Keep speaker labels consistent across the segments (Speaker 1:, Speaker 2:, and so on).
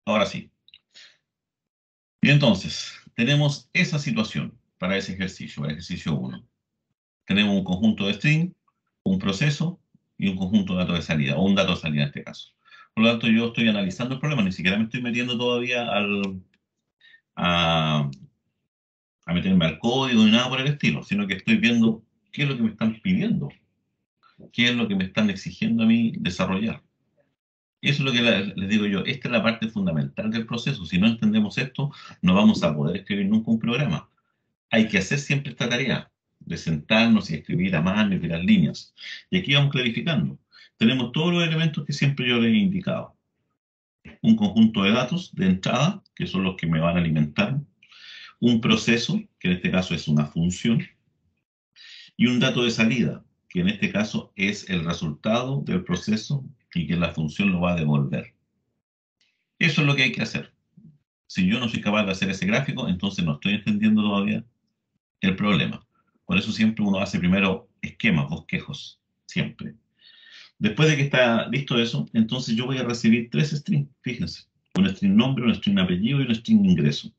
Speaker 1: Ahora sí. Y entonces, tenemos esa situación para ese ejercicio, para el ejercicio 1. Tenemos un conjunto de string, un proceso y un conjunto de datos de salida, o un dato de salida en este caso. Por lo tanto, yo estoy analizando el problema, ni siquiera me estoy metiendo todavía a, a meterme al código ni nada por el estilo, sino que estoy viendo qué es lo que me están pidiendo, qué es lo que me están exigiendo a mí desarrollar. Eso es lo que les digo yo, esta es la parte fundamental del proceso. Si no entendemos esto, no vamos a poder escribir nunca un programa. Hay que hacer siempre esta tarea de sentarnos y escribir a mano y tirar líneas. Y aquí vamos clarificando. Tenemos todos los elementos que siempre yo les he indicado. Un conjunto de datos de entrada, que son los que me van a alimentar. Un proceso, que en este caso es una función. Y un dato de salida, que en este caso es el resultado del proceso y que la función lo va a devolver. Eso es lo que hay que hacer. Si yo no soy capaz de hacer ese gráfico, entonces no estoy entendiendo todavía el problema. Por eso siempre uno hace primero esquemas, bosquejos, siempre. Después de que está listo eso, entonces yo voy a recibir tres strings, fíjense. Un string nombre, un string apellido y un string ingreso.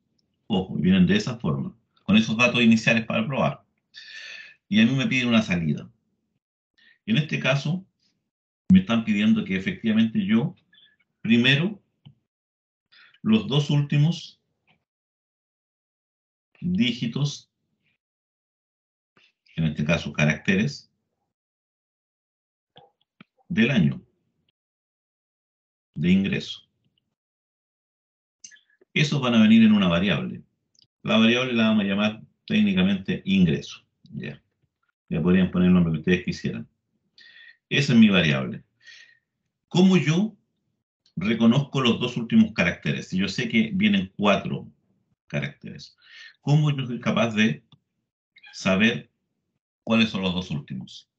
Speaker 1: Ojo, vienen de esa forma, con esos datos iniciales para probar. Y a mí me piden una salida. Y en este caso, me están pidiendo que efectivamente yo, primero, los dos últimos dígitos, en este caso caracteres, del año de ingreso. Esos van a venir en una variable. La variable la vamos a llamar técnicamente ingreso. Ya, ya podrían poner el nombre que ustedes quisieran. Esa es mi variable. ¿Cómo yo reconozco los dos últimos caracteres? Si yo sé que vienen 4 caracteres, ¿cómo yo soy capaz de saber cuáles son los dos últimos?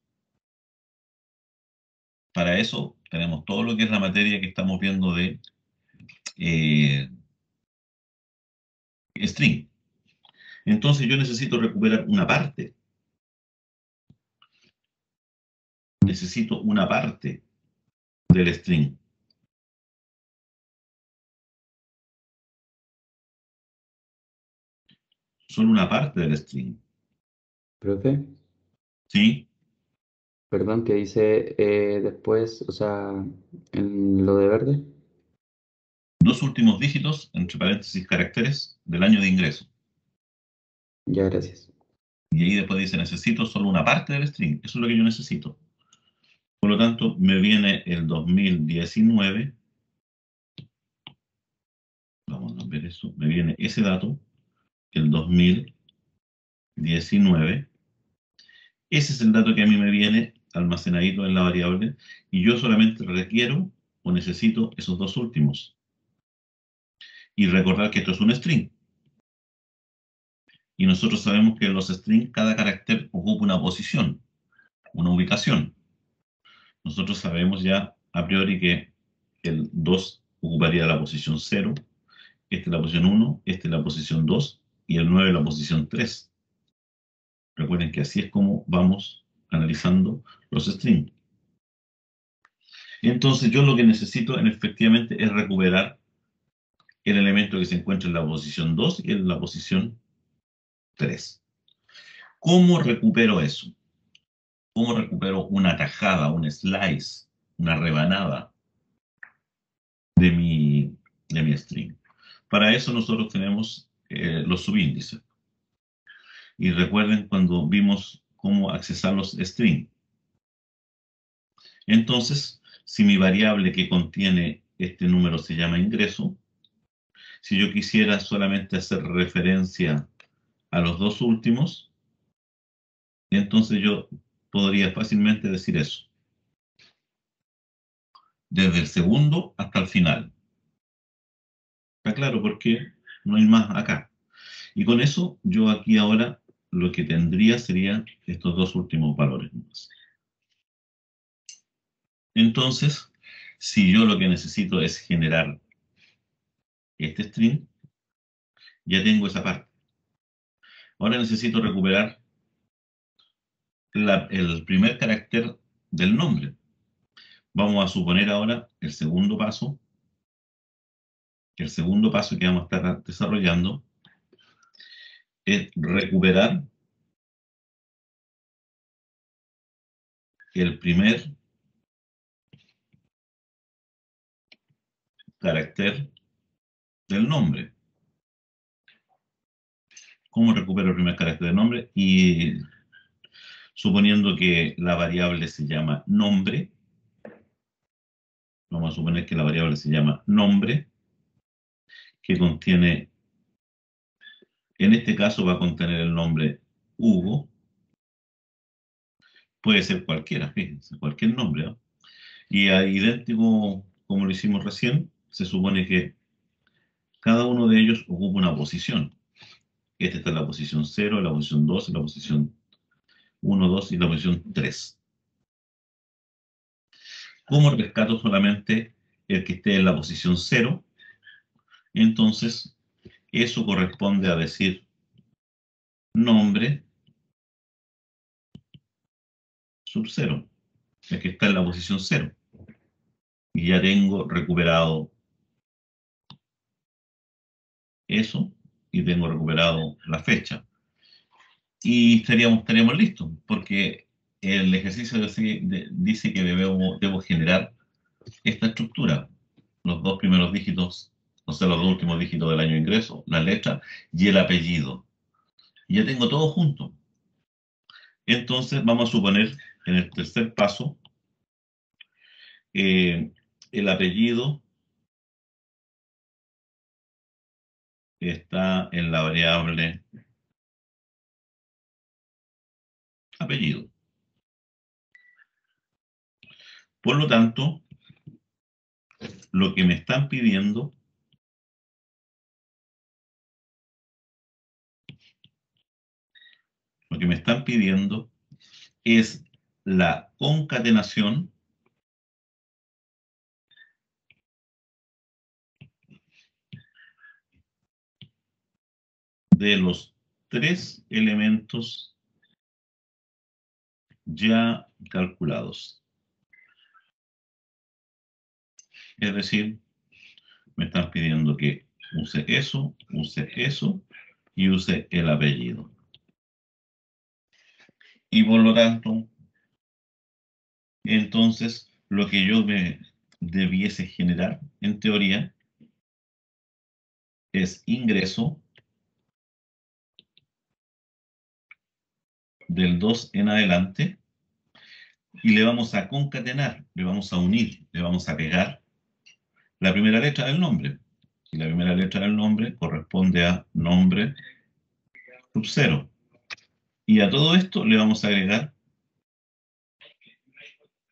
Speaker 1: Para eso tenemos todo lo que es la materia que estamos viendo de eh, string. Entonces yo necesito recuperar una parte. Necesito una parte del string. Solo una parte del string.
Speaker 2: Profe,
Speaker 1: ¿Sí?
Speaker 2: perdón, que dice después, o sea, en lo de verde.
Speaker 1: Dos últimos dígitos, entre paréntesis, caracteres del año de ingreso.
Speaker 2: Ya, gracias.
Speaker 1: Y ahí después dice, necesito solo una parte del string. Eso es lo que yo necesito. Por lo tanto, me viene el 2019. Vamos a ver eso. Me viene ese dato, el 2019. Ese es el dato que a mí me viene almacenadito en la variable. Y yo solamente requiero o necesito esos dos últimos. Y recordar que esto es un string. Y nosotros sabemos que en los strings cada carácter ocupa una posición, una ubicación. Nosotros sabemos ya a priori que el 2 ocuparía la posición 0, este la posición 1, este la posición 2 y el 9 la posición 3. Recuerden que así es como vamos analizando los strings. Entonces yo lo que necesito efectivamente es recuperar el elemento que se encuentra en la posición 2 y en la posición 3. ¿Cómo recupero eso? ¿Cómo recupero una tajada, un slice, una rebanada de mi string? Para eso nosotros tenemos los subíndices. Y recuerden cuando vimos cómo accesar los strings. Entonces, si mi variable que contiene este número se llama ingreso, si yo quisiera solamente hacer referencia a los dos últimos, entonces yo podría fácilmente decir eso, desde el segundo hasta el final. ¿Está claro? Porque no hay más acá. Y con eso yo aquí ahora lo que tendría serían estos dos últimos valores más. Entonces, si yo lo que necesito es generar este string, ya tengo esa parte. Ahora necesito recuperar el primer carácter del nombre. Vamos a suponer ahora el segundo paso, El segundo paso que vamos a estar desarrollando es recuperar el primer carácter del nombre. ¿Cómo recupero el primer carácter del nombre? Y suponiendo que la variable se llama nombre, vamos a suponer que la variable se llama nombre, que contiene, en este caso va a contener el nombre Hugo, puede ser cualquiera, fíjense, cualquier nombre, ¿no? Y idéntico como lo hicimos recién, se supone que cada uno de ellos ocupa una posición. Este está en la posición 0, la posición 2, la posición 1, 2 y la posición 3. ¿Cómo rescato solamente el que esté en la posición 0? Entonces, eso corresponde a decir nombre sub 0, el que está en la posición 0. Y ya tengo recuperado eso y tengo recuperado la fecha. Y estaríamos listos, porque el ejercicio dice que debo generar esta estructura, los dos primeros dígitos, o sea, los dos últimos dígitos del año de ingreso, la letra y el apellido. Y ya tengo todo junto. Entonces vamos a suponer en el tercer paso el apellido está en la variable apellido. Por lo tanto, lo que me están pidiendo es la concatenación de los tres elementos ya calculados. Es decir, me están pidiendo que use eso y use el apellido. Y por lo tanto, entonces, lo que yo me debiese generar, en teoría, es ingreso del 2 en adelante y le vamos a concatenar, le vamos a unir, le vamos a pegar la primera letra del nombre. Y la primera letra del nombre corresponde a nombre sub 0. Y a todo esto le vamos a agregar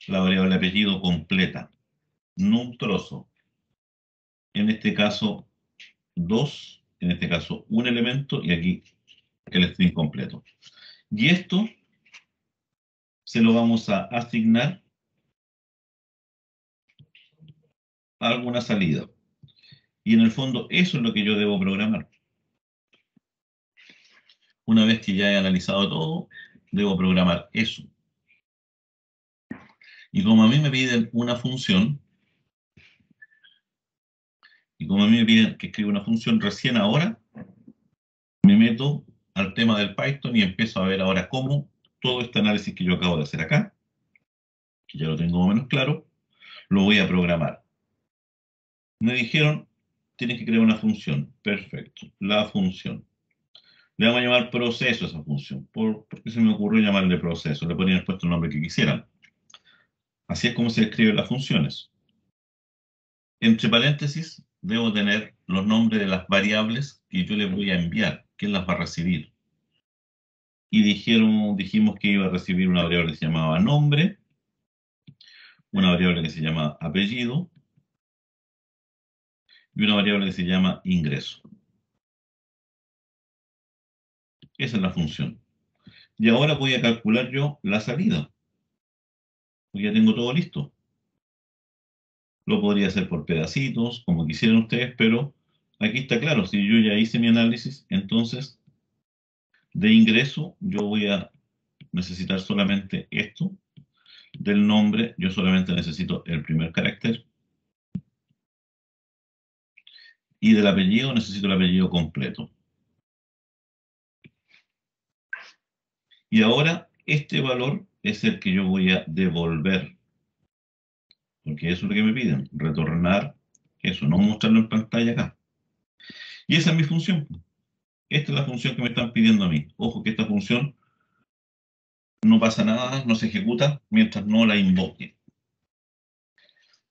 Speaker 1: la variable apellido completa, no un trozo. En este caso, 2, en este caso, un elemento y aquí el string completo. Y esto se lo vamos a asignar a alguna salida. Y en el fondo eso es lo que yo debo programar. Una vez que ya he analizado todo, debo programar eso. Y como a mí me piden una función, y como a mí me piden que escriba una función, recién ahora me meto al tema del Python y empiezo a ver ahora cómo todo este análisis que yo acabo de hacer acá, que ya lo tengo más o menos claro, lo voy a programar. Me dijeron, tienes que crear una función. Perfecto, la función. Le vamos a llamar proceso a esa función, porque se me ocurrió llamarle proceso. Le ponían puesto el nombre que quisieran. Así es como se escriben las funciones. Entre paréntesis, debo tener los nombres de las variables que yo le voy a enviar, quién las va a recibir. Y dijimos que iba a recibir una variable que se llamaba nombre, una variable que se llama apellido y una variable que se llama ingreso. Esa es la función. Y ahora voy a calcular yo la salida. Porque ya tengo todo listo. Lo podría hacer por pedacitos, como quisieran ustedes, pero aquí está claro, si yo ya hice mi análisis, entonces de ingreso yo voy a necesitar solamente esto. Del nombre yo solamente necesito el primer carácter. Y del apellido necesito el apellido completo. Y ahora este valor es el que yo voy a devolver. Porque eso es lo que me piden, retornar eso, no mostrarlo en pantalla acá. Y esa es mi función. Esta es la función que me están pidiendo a mí. Ojo que esta función no pasa nada, no se ejecuta mientras no la invoque.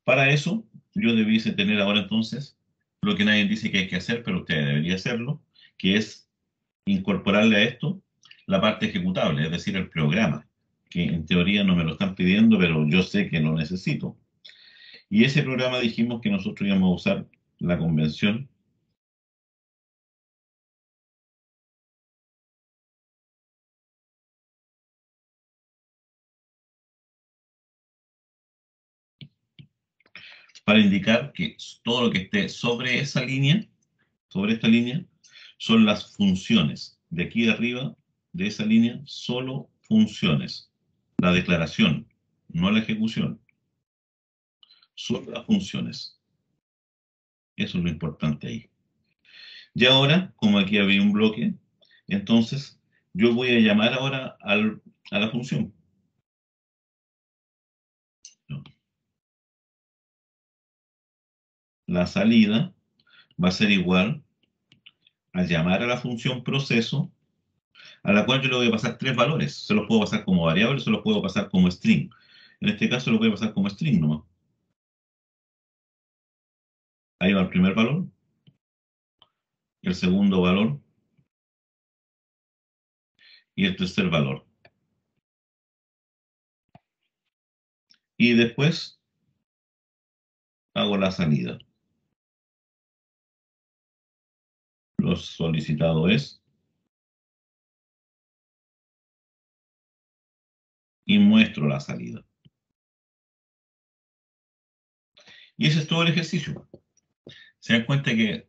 Speaker 1: Para eso, yo debiese tener ahora entonces lo que nadie dice que hay que hacer, pero usted debería hacerlo, que es incorporarle a esto la parte ejecutable, es decir, el programa, que en teoría no me lo están pidiendo, pero yo sé que lo necesito. Y ese programa dijimos que nosotros íbamos a usar la convención para indicar que todo lo que esté sobre esa línea, sobre esta línea, son las funciones. De aquí de arriba, de esa línea, solo funciones. La declaración, no la ejecución, solo las funciones. Eso es lo importante ahí. Y ahora, como aquí había un bloque, entonces yo voy a llamar ahora a la función. La salida va a ser igual a llamar a la función proceso, a la cual yo le voy a pasar tres valores. Se los puedo pasar como variable, se los puedo pasar como string. En este caso lo voy a pasar como string nomás. Ahí va el primer valor, el segundo valor y el tercer valor. Y después hago la salida. Lo solicitado es y muestro la salida. Y ese es todo el ejercicio. Se dan cuenta que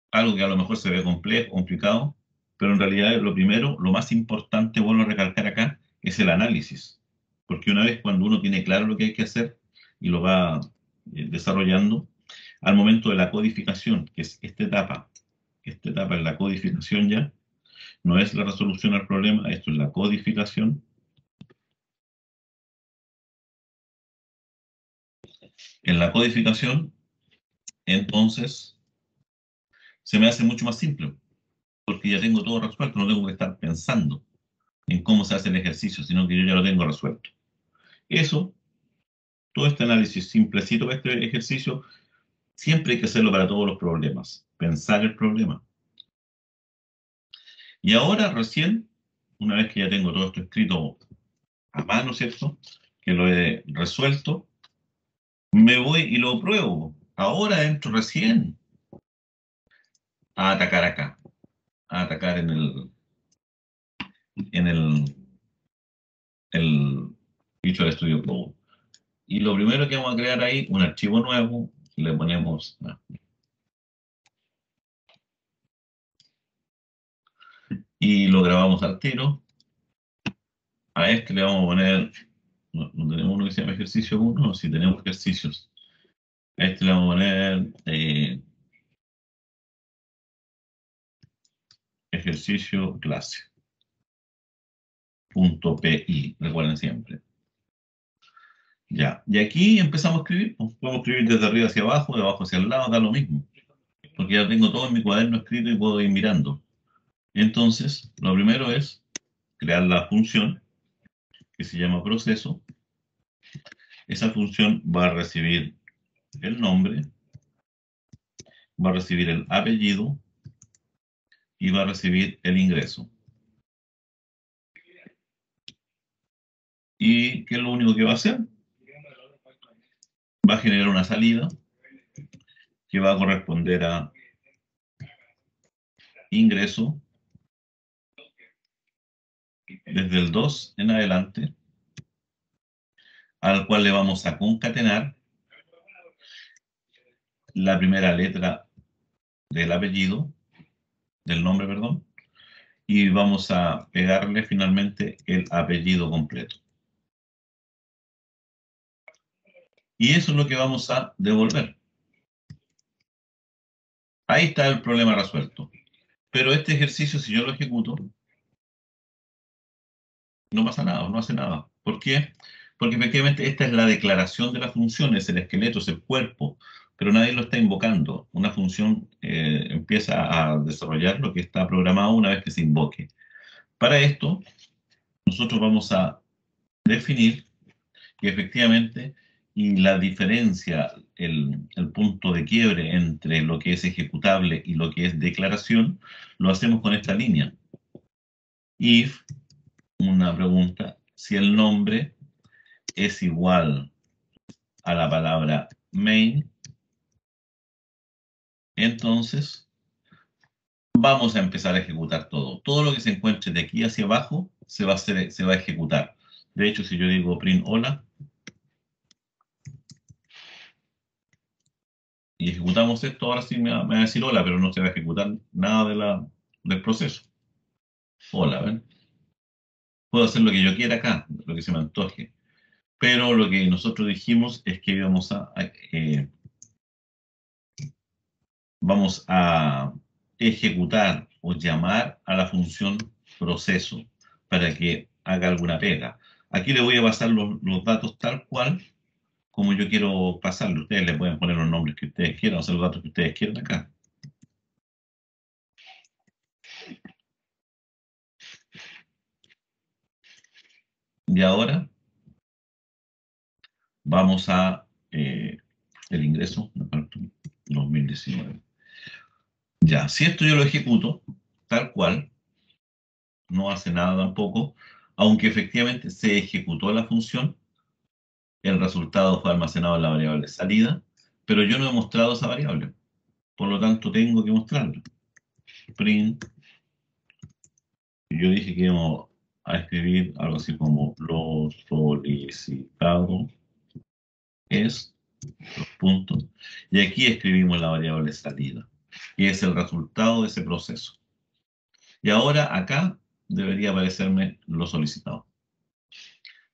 Speaker 1: algo que a lo mejor se ve complejo, complicado, pero en realidad lo primero, lo más importante, vuelvo a recalcar acá, es el análisis. Porque una vez cuando uno tiene claro lo que hay que hacer y lo va desarrollando, al momento de la codificación, que es esta etapa es la codificación ya, no es la resolución al problema, esto es la codificación. En la codificación, entonces, se me hace mucho más simple, porque ya tengo todo resuelto, no tengo que estar pensando en cómo se hace el ejercicio, sino que yo ya lo tengo resuelto. Eso, todo este análisis simplecito de este ejercicio, siempre hay que hacerlo para todos los problemas, pensar el problema. Y ahora recién, una vez que ya tengo todo esto escrito a mano, ¿cierto? Que lo he resuelto, me voy y lo pruebo. Ahora entro recién a atacar acá, a atacar en el Visual Studio Code. Y lo primero que vamos a crear ahí, un archivo nuevo, le ponemos y lo grabamos al tiro. A este le vamos a poner, no tenemos uno que se llama ejercicio 1, no, si tenemos ejercicios. A este le vamos a poner ejercicio clase. .pi, recuerden siempre. Ya, y aquí empezamos a escribir, pues, podemos escribir desde arriba hacia abajo, de abajo hacia el lado, da lo mismo, porque ya tengo todo en mi cuaderno escrito y puedo ir mirando. Entonces, lo primero es crear la función que se llama proceso. Esa función va a recibir el nombre, va a recibir el apellido y va a recibir el ingreso. ¿Y qué es lo único que va a hacer? Va a generar una salida que va a corresponder a ingreso desde el 2 en adelante, al cual le vamos a concatenar la primera letra del apellido, del nombre, perdón, y vamos a pegarle finalmente el apellido completo. Y eso es lo que vamos a devolver. Ahí está el problema resuelto. Pero este ejercicio, si yo lo ejecuto, no pasa nada, no hace nada. ¿Por qué? Porque efectivamente esta es la declaración de la función, es el esqueleto, es el cuerpo, pero nadie lo está invocando. Una función empieza a desarrollar lo que está programado una vez que se invoque. Para esto, nosotros vamos a definir que efectivamente y la diferencia, el punto de quiebre entre lo que es ejecutable y lo que es declaración, lo hacemos con esta línea. If, una pregunta, si el nombre es igual a la palabra main, entonces vamos a empezar a ejecutar todo. Todo lo que se encuentre de aquí hacia abajo se va a ejecutar. De hecho, si yo digo print hola y ejecutamos esto, ahora sí me va a decir hola, pero no se va a ejecutar nada del proceso. Hola, ¿ven? Puedo hacer lo que yo quiera acá, lo que se me antoje. Pero lo que nosotros dijimos es que vamos a ejecutar o llamar a la función proceso para que haga alguna pega. Aquí le voy a pasar los datos tal cual como yo quiero pasarlo. Ustedes le pueden poner los nombres que ustedes quieran, o sea, los datos que ustedes quieran acá. Y ahora vamos a el ingreso, 2019. Ya, si esto yo lo ejecuto tal cual, no hace nada tampoco, aunque efectivamente se ejecutó la función, el resultado fue almacenado en la variable salida, pero yo no he mostrado esa variable, por lo tanto tengo que mostrarla. Print, yo dije que íbamos a escribir algo así como lo solicitado es, los puntos, y aquí escribimos la variable salida, que es el resultado de ese proceso. Y ahora acá debería aparecerme lo solicitado.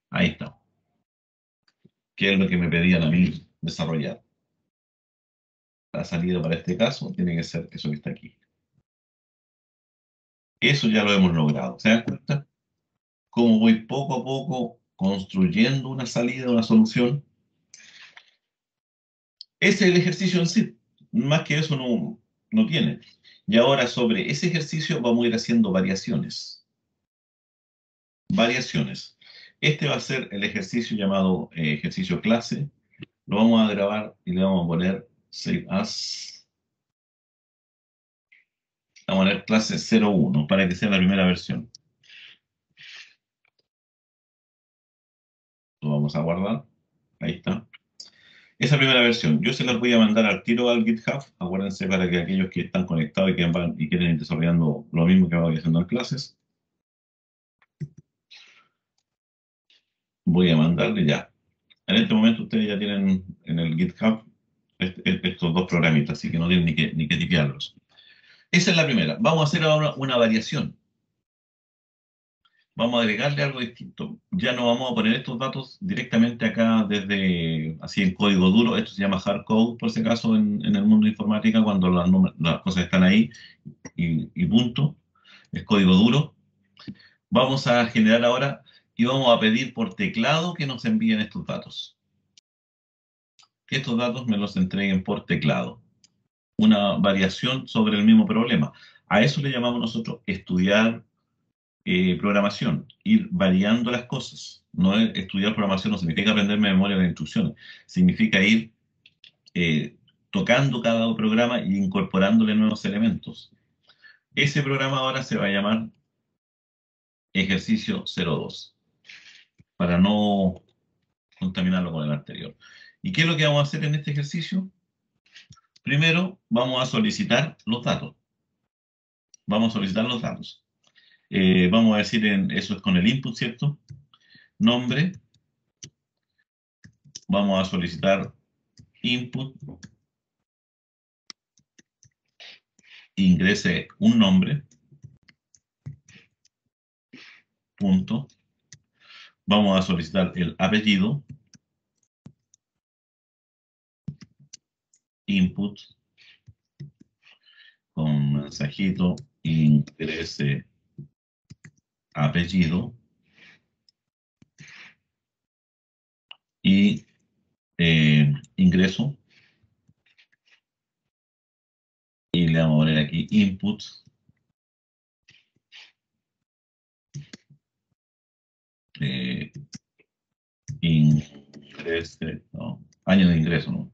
Speaker 1: Ahí está. Que es lo que me pedían a mí desarrollar. La salida para este caso tiene que ser eso que está aquí. Eso ya lo hemos logrado. ¿Se dan cuenta? Cómo voy poco a poco construyendo una salida, una solución. Ese es el ejercicio en sí. Más que eso no tiene. Y ahora sobre ese ejercicio vamos a ir haciendo variaciones. Variaciones. Este va a ser el ejercicio llamado ejercicio clase. Lo vamos a grabar y le vamos a poner Save As. Vamos a poner clase 01 para que sea la primera versión. Lo vamos a guardar. Ahí está. Esa primera versión, yo se las voy a mandar al tiro al GitHub. Acuérdense para que aquellos que están conectados y que y quieren ir desarrollando lo mismo que voy haciendo en clases, voy a mandarle ya. En este momento ustedes ya tienen en el GitHub estos dos programitas, así que no tienen ni que tipearlos. Esa es la primera. Vamos a hacer ahora una variación. Vamos a agregarle algo distinto. Ya no vamos a poner estos datos directamente acá desde así en código duro. Esto se llama hard code, por si acaso, en el mundo de informática, cuando las cosas están ahí y punto. Es código duro. Vamos a generar ahora y vamos a pedir por teclado que nos envíen estos datos. Que estos datos me los entreguen por teclado. Una variación sobre el mismo problema. A eso le llamamos nosotros estudiar programación, ir variando las cosas. No es, estudiar programación no significa aprender memoria de instrucciones, significa ir eh, tocando cada programa y incorporándole nuevos elementos. Ese programa ahora se va a llamar ejercicio 02, para no contaminarlo con el anterior. ¿Y qué es lo que vamos a hacer en este ejercicio? Primero, vamos a solicitar los datos. Vamos a solicitar los datos. Vamos a decir, eso es con el input, ¿cierto? Nombre. Vamos a solicitar input. Ingrese un nombre. Punto. Vamos a solicitar el apellido. Input. mensajito ingrese apellido y ingreso, y le vamos a poner aquí input ingrese, no, año de ingreso, ¿no?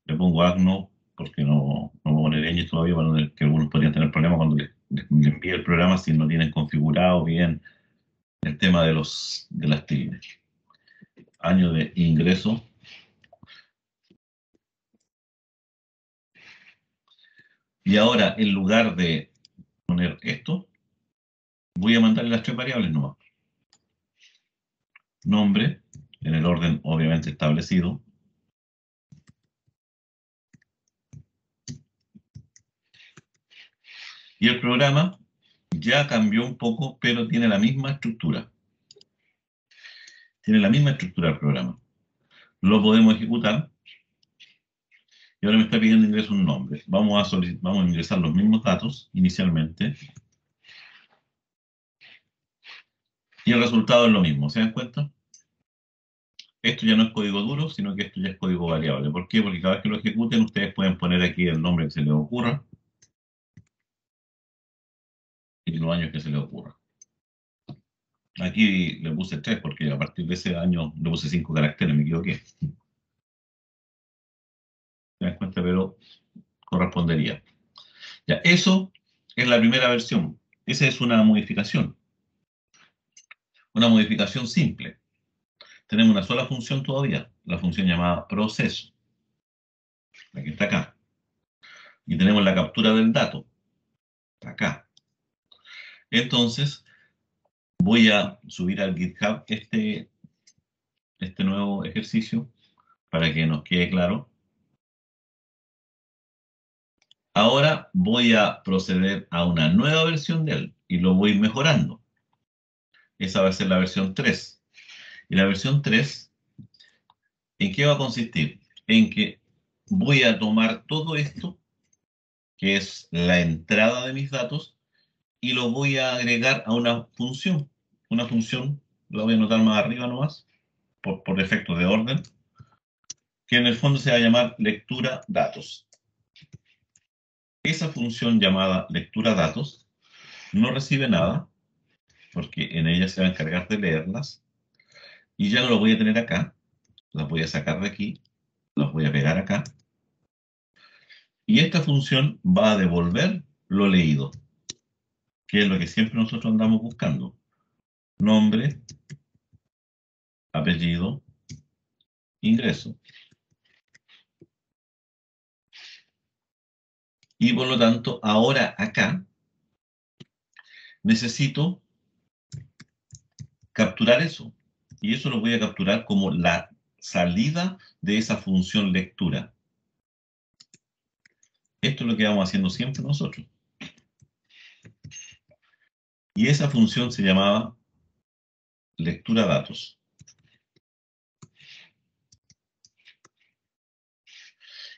Speaker 1: Le pongo agno porque no voy a poner ñ todavía, para que algunos podrían tener problemas cuando les envíe el programa si no tienen configurado bien el tema de las tildes. Año de ingreso. Y ahora, en lugar de poner esto, voy a mandarle las tres variables nomás. Nombre, en el orden obviamente establecido. Y el programa ya cambió un poco, pero tiene la misma estructura. Tiene la misma estructura el programa. Lo podemos ejecutar. Y ahora me está pidiendo ingreso un nombre. Vamos a ingresar los mismos datos inicialmente. Y el resultado es lo mismo. ¿Se dan cuenta? Esto ya no es código duro, sino que esto ya es código variable. ¿Por qué? Porque cada vez que lo ejecuten, ustedes pueden poner aquí el nombre que se les ocurra y los años que se les ocurra. Aquí le puse 3 porque a partir de ese año le puse 5 caracteres, me equivoqué. ¿Se dan cuenta? Pero correspondería. Ya, eso es la primera versión. Esa es una modificación. Una modificación simple. Tenemos una sola función todavía, la función llamada proceso, la que está acá. Y tenemos la captura del dato, acá. Entonces, voy a subir al GitHub este nuevo ejercicio para que nos quede claro. Ahora voy a proceder a una nueva versión de él y lo voy mejorando. Esa va a ser la versión 3. Y la versión 3, ¿en qué va a consistir? En que voy a tomar todo esto, que es la entrada de mis datos, y lo voy a agregar a una función. Una función, la voy a anotar más arriba nomás, por efecto de orden, que en el fondo se va a llamar lectura datos. Esa función llamada lectura datos no recibe nada, porque en ella se va a encargar de leerlas, y ya no lo voy a tener acá, las voy a sacar de aquí, las voy a pegar acá, y esta función va a devolver lo leído, que es lo que siempre nosotros andamos buscando. Nombre, apellido, ingreso. Y por lo tanto, ahora acá necesito capturar eso. Y eso lo voy a capturar como la salida de esa función lectura. Esto es lo que vamos haciendo siempre nosotros. Y esa función se llamaba lectura datos.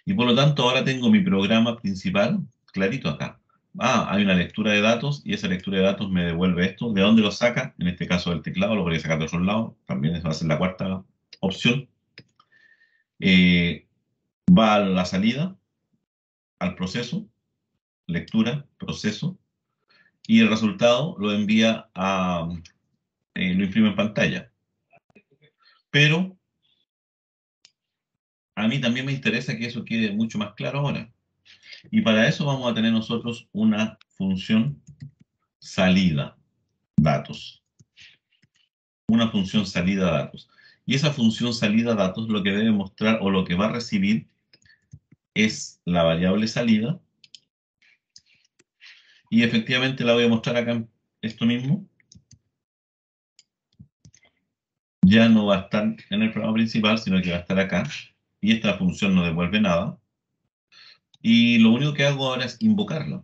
Speaker 1: Y por lo tanto ahora tengo mi programa principal clarito acá. Hay una lectura de datos y esa lectura de datos me devuelve esto. ¿De dónde lo saca? En este caso del teclado, lo podría sacar de otro lado. También esa va a ser la cuarta opción. Va a la salida, al proceso, lectura, proceso, y el resultado lo envía lo imprime en pantalla. Pero a mí también me interesa que eso quede mucho más claro ahora. Y para eso vamos a tener nosotros una función salida datos. Una función salida datos. Y esa función salida datos lo que debe mostrar o lo que va a recibir es la variable salida. Y efectivamente la voy a mostrar acá en esto mismo. Ya no va a estar en el programa principal, sino que va a estar acá. Y esta función no devuelve nada. Y lo único que hago ahora es invocarla.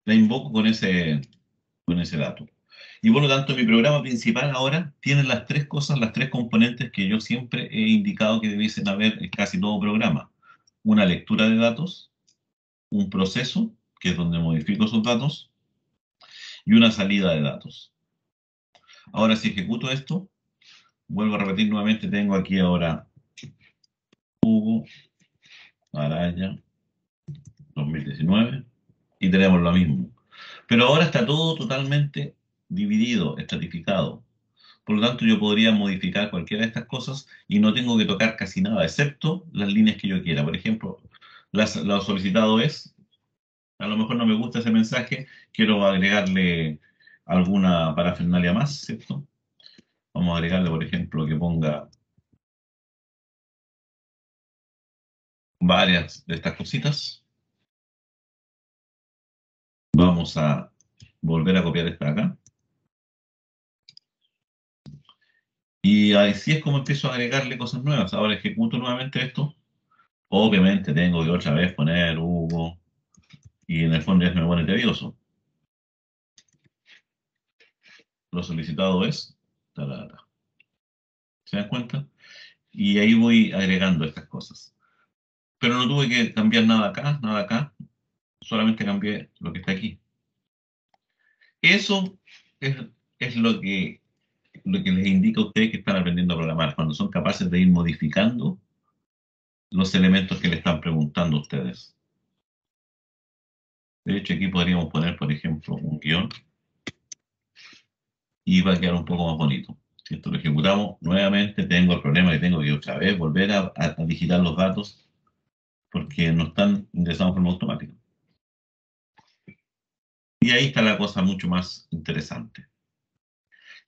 Speaker 1: La invoco con ese dato. Y por lo tanto, mi programa principal ahora tiene las tres cosas, las tres componentes que yo siempre he indicado que debiesen haber en casi todo programa. Una lectura de datos, un proceso, que es donde modifico esos datos, y una salida de datos. Ahora, si ejecuto esto, vuelvo a repetir nuevamente, tengo aquí ahora Hugo, Araya, 2019, y tenemos lo mismo. Pero ahora está todo totalmente dividido, estratificado. Por lo tanto, yo podría modificar cualquiera de estas cosas y no tengo que tocar casi nada, excepto las líneas que yo quiera. Por ejemplo, lo solicitado es, a lo mejor no me gusta ese mensaje, quiero agregarle alguna parafernalia más, ¿cierto? Vamos a agregarle, por ejemplo, que ponga varias de estas cositas. Vamos a volver a copiar esta de acá. Y así es como empiezo a agregarle cosas nuevas. Ahora ejecuto nuevamente esto. Obviamente tengo que otra vez poner Hugo y en el fondo ya se me pone tedioso. Lo solicitado es... tarara. ¿Se dan cuenta? Y ahí voy agregando estas cosas. Pero no tuve que cambiar nada acá. Solamente cambié lo que está aquí. Eso es, es lo que les indica a ustedes que están aprendiendo a programar, cuando son capaces de ir modificando los elementos que le están preguntando a ustedes. De hecho, aquí podríamos poner, por ejemplo, un guión y va a quedar un poco más bonito. Si esto lo ejecutamos, nuevamente tengo el problema que tengo que otra vez volver a digitar los datos porque no están ingresados de forma automática. Y ahí está la cosa mucho más interesante.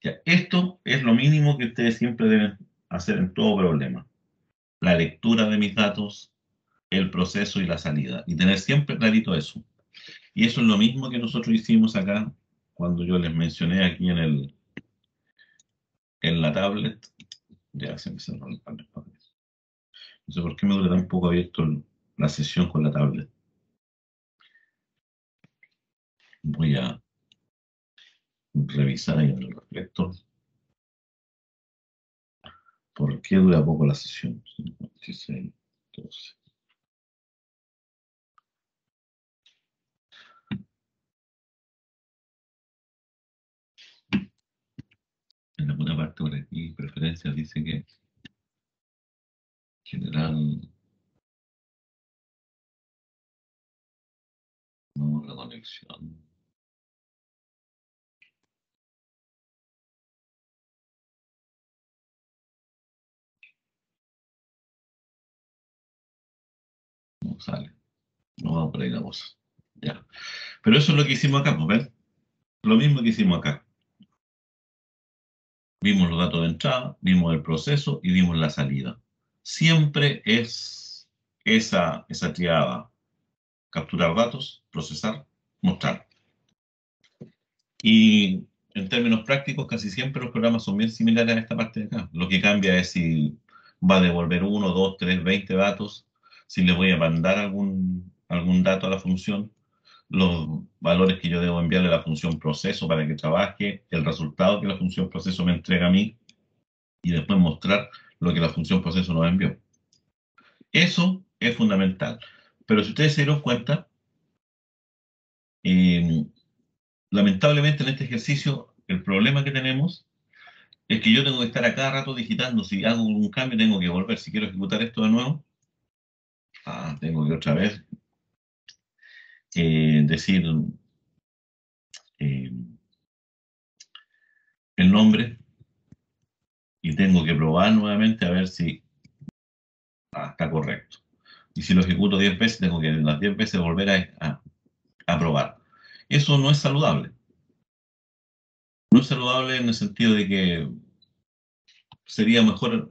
Speaker 1: Ya, esto es lo mínimo que ustedes siempre deben hacer en todo problema. La lectura de mis datos, el proceso y la salida. Y tener siempre clarito eso. Y eso es lo mismo que nosotros hicimos acá cuando yo les mencioné aquí en la tablet. Ya se me cerró la tablet. No sé por qué me dura tan poco abierto la sesión con la tablet. Voy a revisar ahí en el reflector. ¿Por qué dura poco la sesión? 56, 12. En alguna parte por aquí, preferencias, dice que general, no, la conexión. No sale. No va por ahí la cosa. Ya. Pero eso es lo que hicimos acá, pues, ¿ven? Lo mismo que hicimos acá. Vimos los datos de entrada, vimos el proceso y vimos la salida. Siempre es esa triada. Capturar datos, procesar, mostrar. Y en términos prácticos, casi siempre los programas son bien similares a esta parte de acá. Lo que cambia es si va a devolver 1, 2, 3, 20 datos, si le voy a mandar algún dato a la función, los valores que yo debo enviarle a la función proceso para que trabaje, el resultado que la función proceso me entrega a mí y después mostrar lo que la función proceso nos envió. Eso es fundamental. Pero si ustedes se dieron cuenta, eh, lamentablemente en este ejercicio el problema que tenemos es que yo tengo que estar a cada rato digitando. Si hago un cambio tengo que volver. Si quiero ejecutar esto de nuevo, tengo que otra vez decir eh, el nombre y tengo que probar nuevamente a ver si está correcto. Y si lo ejecuto 10 veces, tengo que las 10 veces volver a probar. Eso no es saludable. No es saludable en el sentido de que sería mejor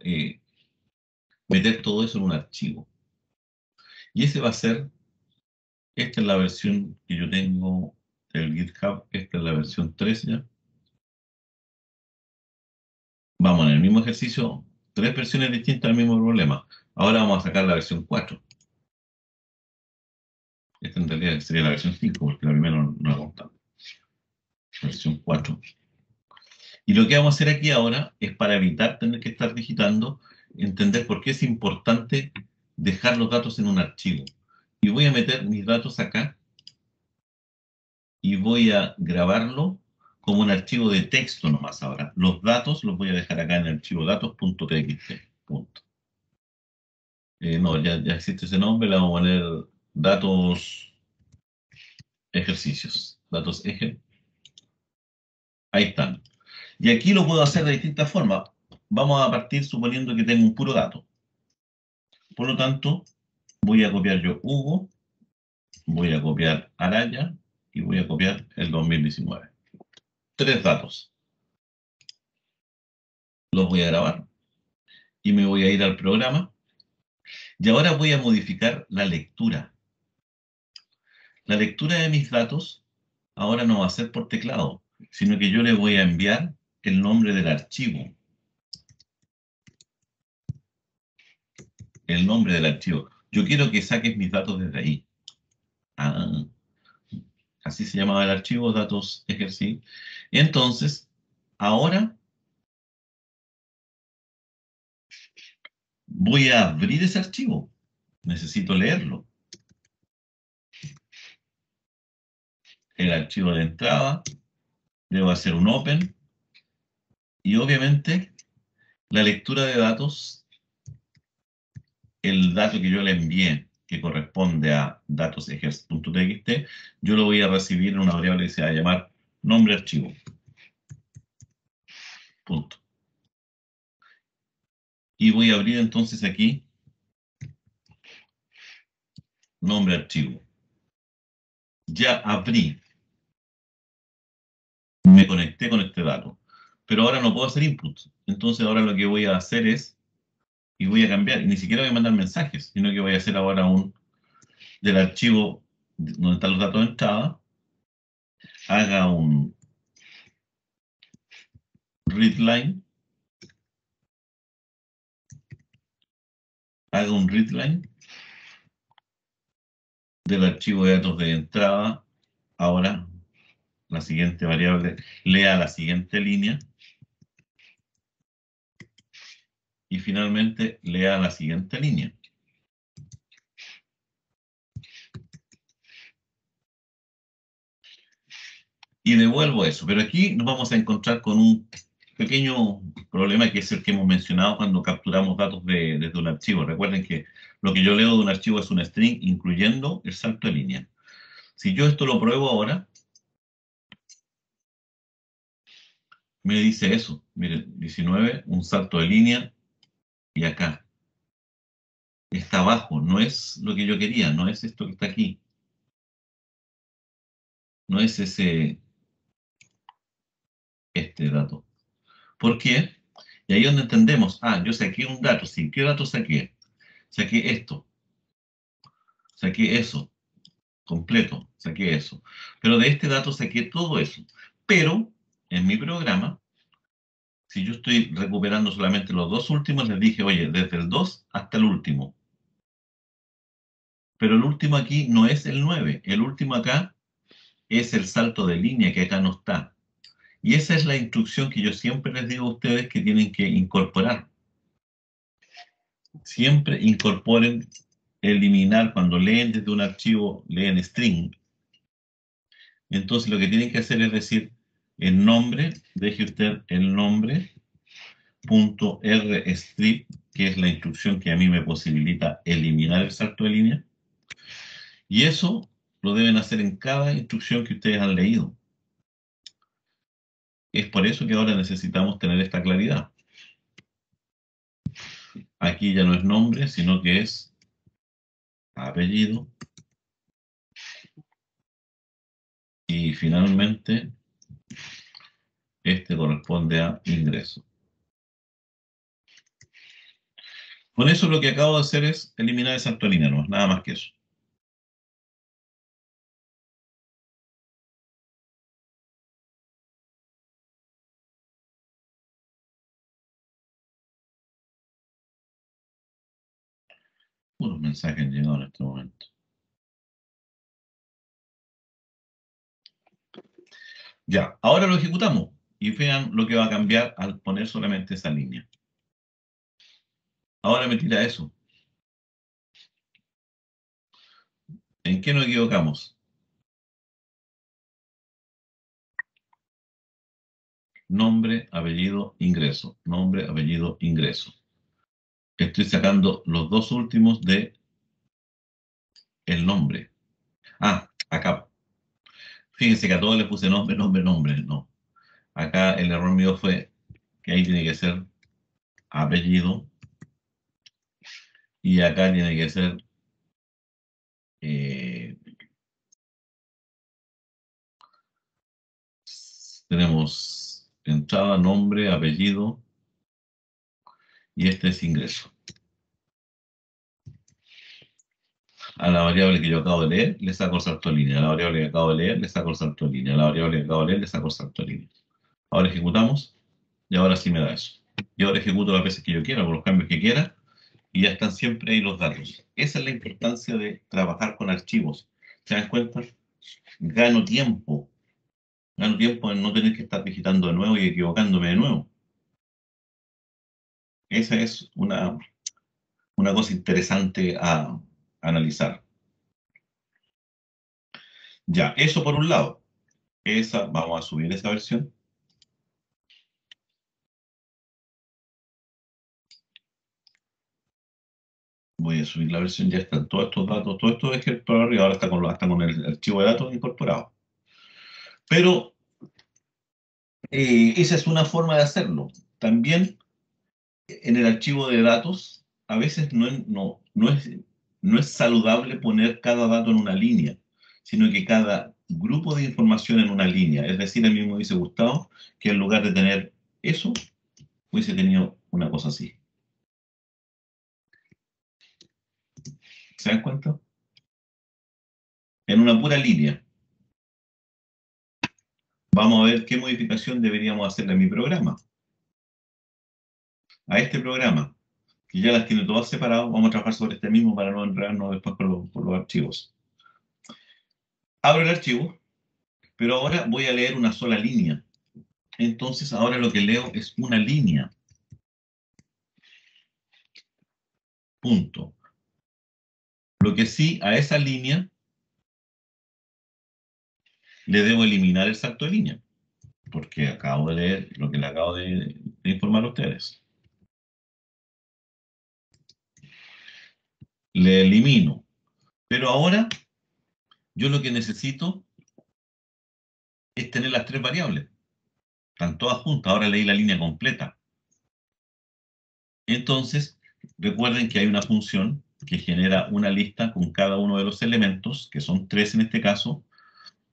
Speaker 1: meter todo eso en un archivo. Y ese va a ser, esta es la versión que yo tengo del GitHub, esta es la versión 13 ya. Vamos en el mismo ejercicio, tres versiones distintas del mismo problema. Ahora vamos a sacar la versión 4. Esta en realidad sería la versión 5, porque la primera no la contamos. Versión 4. Y lo que vamos a hacer aquí ahora es para evitar tener que estar digitando, entender por qué es importante dejar los datos en un archivo. Y voy a meter mis datos acá y voy a grabarlo como un archivo de texto nomás ahora. Los datos los voy a dejar acá en el archivo datos.txt. Punto. No, ya existe ese nombre, le vamos a poner datos ejercicios. Datos eje. Ahí están. Y aquí lo puedo hacer de distintas formas. Vamos a partir suponiendo que tengo un puro dato. Por lo tanto, voy a copiar yo Hugo, voy a copiar Araya y voy a copiar el 2019. Tres datos. Los voy a grabar y me voy a ir al programa. Y ahora voy a modificar la lectura. La lectura de mis datos ahora no va a ser por teclado, sino que yo le voy a enviar el nombre del archivo. El nombre del archivo. Yo quiero que saques mis datos desde ahí. Ah, así se llamaba el archivo, datos ejercicio. Entonces, ahora voy a abrir ese archivo. Necesito leerlo. El archivo de entrada, debo hacer un open y obviamente la lectura de datos, el dato que yo le envié, que corresponde a datosExec.txt, yo lo voy a recibir en una variable que se va a llamar nombre archivo. Punto. Y voy a abrir entonces aquí nombre archivo. Ya abrí, me conecté con este dato, pero ahora no puedo hacer input. Entonces ahora lo que voy a hacer es, y voy a cambiar, y ni siquiera voy a mandar mensajes, sino que voy a hacer ahora un, del archivo donde están los datos de entrada, haga un readline, haga un readline del archivo de datos de entrada, ahora la siguiente variable, lea la siguiente línea, y finalmente lea la siguiente línea. Y devuelvo eso. Pero aquí nos vamos a encontrar con un pequeño problema que es el que hemos mencionado cuando capturamos datos desde un archivo. Recuerden que lo que yo leo de un archivo es un string, incluyendo el salto de línea. Si yo esto lo pruebo ahora, me dice eso. Miren, 19, un salto de línea, y acá. Está abajo, no es lo que yo quería, no es esto que está aquí. No es este dato. ¿Por qué? Y ahí es donde entendemos, yo saqué un dato, sí, ¿qué dato saqué? Saqué esto, saqué eso, completo, saqué eso. Pero de este dato saqué todo eso. Pero en mi programa, si yo estoy recuperando solamente los dos últimos, les dije, oye, desde el 2 hasta el último. Pero el último aquí no es el 9, el último acá es el salto de línea que acá no está. Y esa es la instrucción que yo siempre les digo a ustedes que tienen que incorporar. Siempre incorporen eliminar cuando leen desde un archivo, leen string. Entonces lo que tienen que hacer es decir el nombre, deje usted el nombre, punto rstrip, que es la instrucción que a mí me posibilita eliminar el salto de línea. Y eso lo deben hacer en cada instrucción que ustedes han leído. Es por eso que ahora necesitamos tener esta claridad. Aquí ya no es nombre, sino que es apellido. Y finalmente, este corresponde a ingreso. Con eso lo que acabo de hacer es eliminar el salto de línea, no, nada más que eso. Unos mensajes han llegado en este momento. Ya, ahora lo ejecutamos. y vean lo que va a cambiar al poner solamente esa línea. Ahora me tira eso. ¿En qué nos equivocamos? Nombre, apellido, ingreso. Nombre, apellido, ingreso. Estoy sacando los dos últimos de el nombre. Ah, acá. Fíjense que a todos les puse nombre, nombre, nombre. No. Acá el error mío fue que ahí tiene que ser apellido y acá tiene que ser eh, tenemos entrada, nombre, apellido y este es ingreso. A la variable que yo acabo de leer le saco el salto de línea. A la variable que acabo de leer le saco el salto de línea. A la variable que acabo de leer le saco el salto de línea. Ahora ejecutamos y ahora sí me da eso. Y ahora ejecuto las veces que yo quiera, con los cambios que quiera, y ya están siempre ahí los datos. Esa es la importancia de trabajar con archivos. ¿Se dan cuenta? Gano tiempo. Gano tiempo en no tener que estar digitando de nuevo y equivocándome de nuevo. Esa es una cosa interesante a analizar. Ya, eso por un lado. Vamos a subir esa versión. Voy a subir la versión, ya están todos estos datos, todo esto es por arriba, ahora está con el archivo de datos incorporado. Pero esa es una forma de hacerlo. También en el archivo de datos, a veces no es saludable poner cada dato en una línea, sino que cada grupo de información en una línea. Es decir, a mí me hubiese gustado que en lugar de tener eso, hubiese tenido una cosa así. ¿Se dan cuenta? En una pura línea. Vamos a ver qué modificación deberíamos hacerle a mi programa. A este programa, que ya las tiene todas separadas, vamos a trabajar sobre este mismo para no enredarnos después con los archivos. Abro el archivo, pero ahora voy a leer una sola línea. Entonces ahora lo que leo es una línea. Punto. Lo que sí, a esa línea le debo eliminar el salto de línea, porque acabo de leer lo que le acabo de informar a ustedes. Le elimino. Pero ahora yo lo que necesito es tener las tres variables. Están todas juntas. Ahora leí la línea completa. Entonces, recuerden que hay una función que genera una lista con cada uno de los elementos, que son tres en este caso,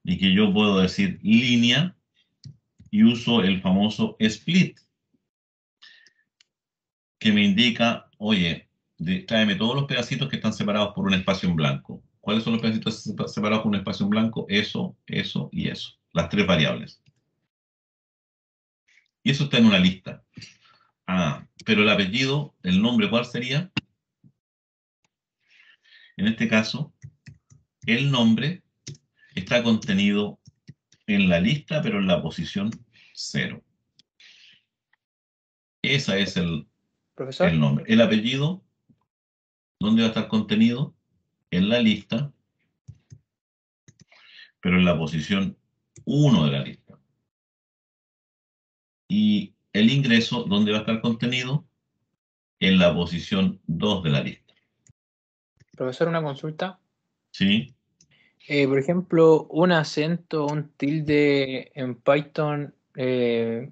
Speaker 1: y que yo puedo decir línea y uso el famoso split, que me indica, oye, tráeme todos los pedacitos que están separados por un espacio en blanco. ¿Cuáles son los pedacitos separados por un espacio en blanco? Eso, eso y eso. Las tres variables. Y eso está en una lista. Ah, pero el apellido, el nombre, ¿cuál sería? En este caso, el nombre está contenido en la lista, pero en la posición 0. Ese es el
Speaker 3: Profesor,
Speaker 1: nombre. El apellido, ¿dónde va a estar contenido? En la lista, pero en la posición 1 de la lista. Y el ingreso, ¿dónde va a estar contenido? En la posición 2 de la lista.
Speaker 3: profesor, una consulta.
Speaker 1: ¿Sí?
Speaker 3: Por ejemplo, un acento, un tilde en Python, ¿es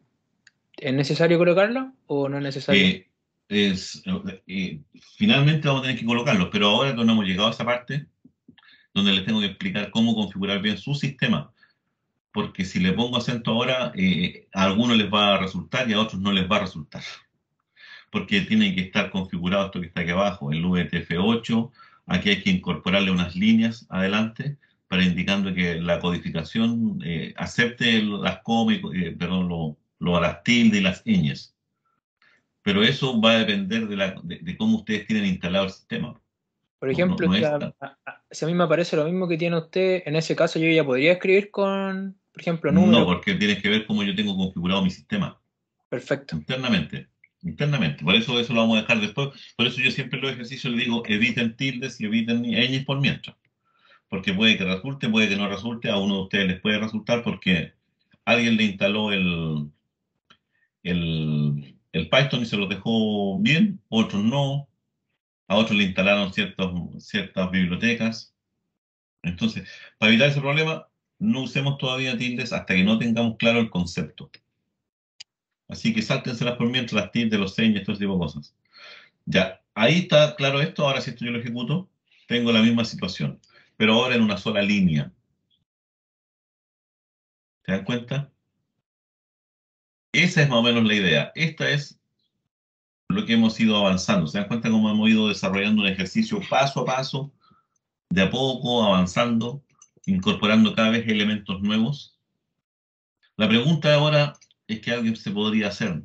Speaker 3: necesario colocarlo o no es necesario?
Speaker 1: Eh, es, eh, Finalmente vamos a tener que colocarlos, pero ahora que no hemos llegado a esa parte, donde les tengo que explicar cómo configurar bien su sistema, porque si le pongo acento ahora, a algunos les va a resultar y a otros no les va a resultar, porque tiene que estar configurado esto que está aquí abajo, el UTF-8, aquí hay que incorporarle unas líneas adelante para indicando que la codificación acepte las comas, perdón, las tildes y las ñes. Pero eso va a depender de cómo ustedes tienen instalado el sistema.
Speaker 3: Por
Speaker 1: No, no,
Speaker 3: ejemplo,
Speaker 1: no
Speaker 3: si
Speaker 1: es
Speaker 3: a mí me parece lo mismo que tiene usted, en ese caso yo ya podría escribir Por ejemplo,
Speaker 1: No,
Speaker 3: número.
Speaker 1: porque tienes que ver cómo yo tengo configurado mi sistema
Speaker 3: Perfecto.
Speaker 1: internamente. Internamente. Por eso lo vamos a dejar después. Por eso yo siempre los ejercicios le digo eviten tildes y eviten ñes por mientras. Porque puede que resulte, puede que no resulte. A uno de ustedes les puede resultar porque alguien le instaló el Python y se lo dejó bien, otros no. A otros le instalaron ciertas bibliotecas. Entonces, para evitar ese problema, no usemos todavía tildes hasta que no tengamos claro el concepto. Así que sáltenselas por mientras las tildes, los señas, todo ese tipo de cosas. Ya, ahí está claro esto. Ahora, si esto yo lo ejecuto, tengo la misma situación, pero ahora en una sola línea. ¿Se dan cuenta? Esa es más o menos la idea. Esta es lo que hemos ido avanzando. ¿Se dan cuenta cómo hemos ido desarrollando un ejercicio paso a paso, de a poco, avanzando, incorporando cada vez elementos nuevos? La pregunta ahora es que alguien se podría hacer.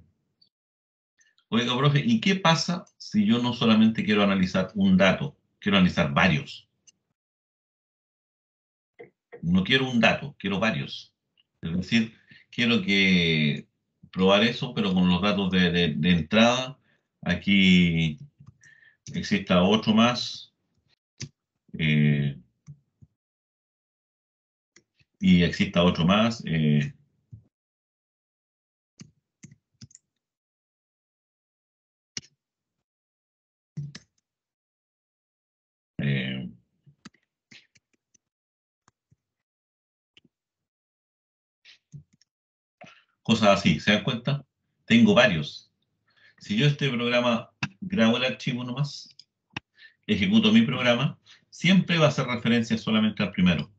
Speaker 1: Oiga, profe, ¿y qué pasa si yo no solamente quiero analizar un dato, quiero analizar varios? No quiero un dato, quiero varios. Es decir, quiero que probar eso, pero con los datos de entrada. Aquí exista otro más. eh, y exista otro más. Eh, cosas así, ¿se dan cuenta? Tengo varios. Si yo este programa grabo el archivo nomás, ejecuto mi programa, siempre va a hacer referencia solamente al primero,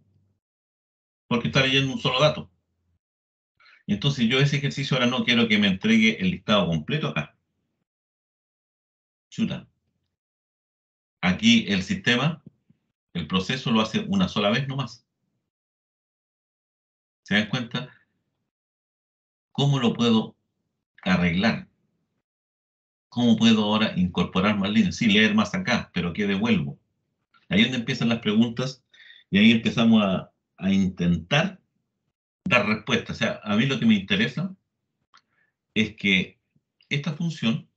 Speaker 1: porque está leyendo un solo dato. Y entonces yo ese ejercicio ahora no quiero que me entregue el listado completo acá. Chuta. Aquí el sistema, el proceso lo hace una sola vez nomás. ¿Se dan cuenta? ¿Cómo lo puedo arreglar? ¿Cómo puedo ahora incorporar más líneas? Sí, leer más acá, pero ¿qué devuelvo? Ahí es donde empiezan las preguntas y ahí empezamos a intentar dar respuestas. O sea, a mí lo que me interesa es que esta función,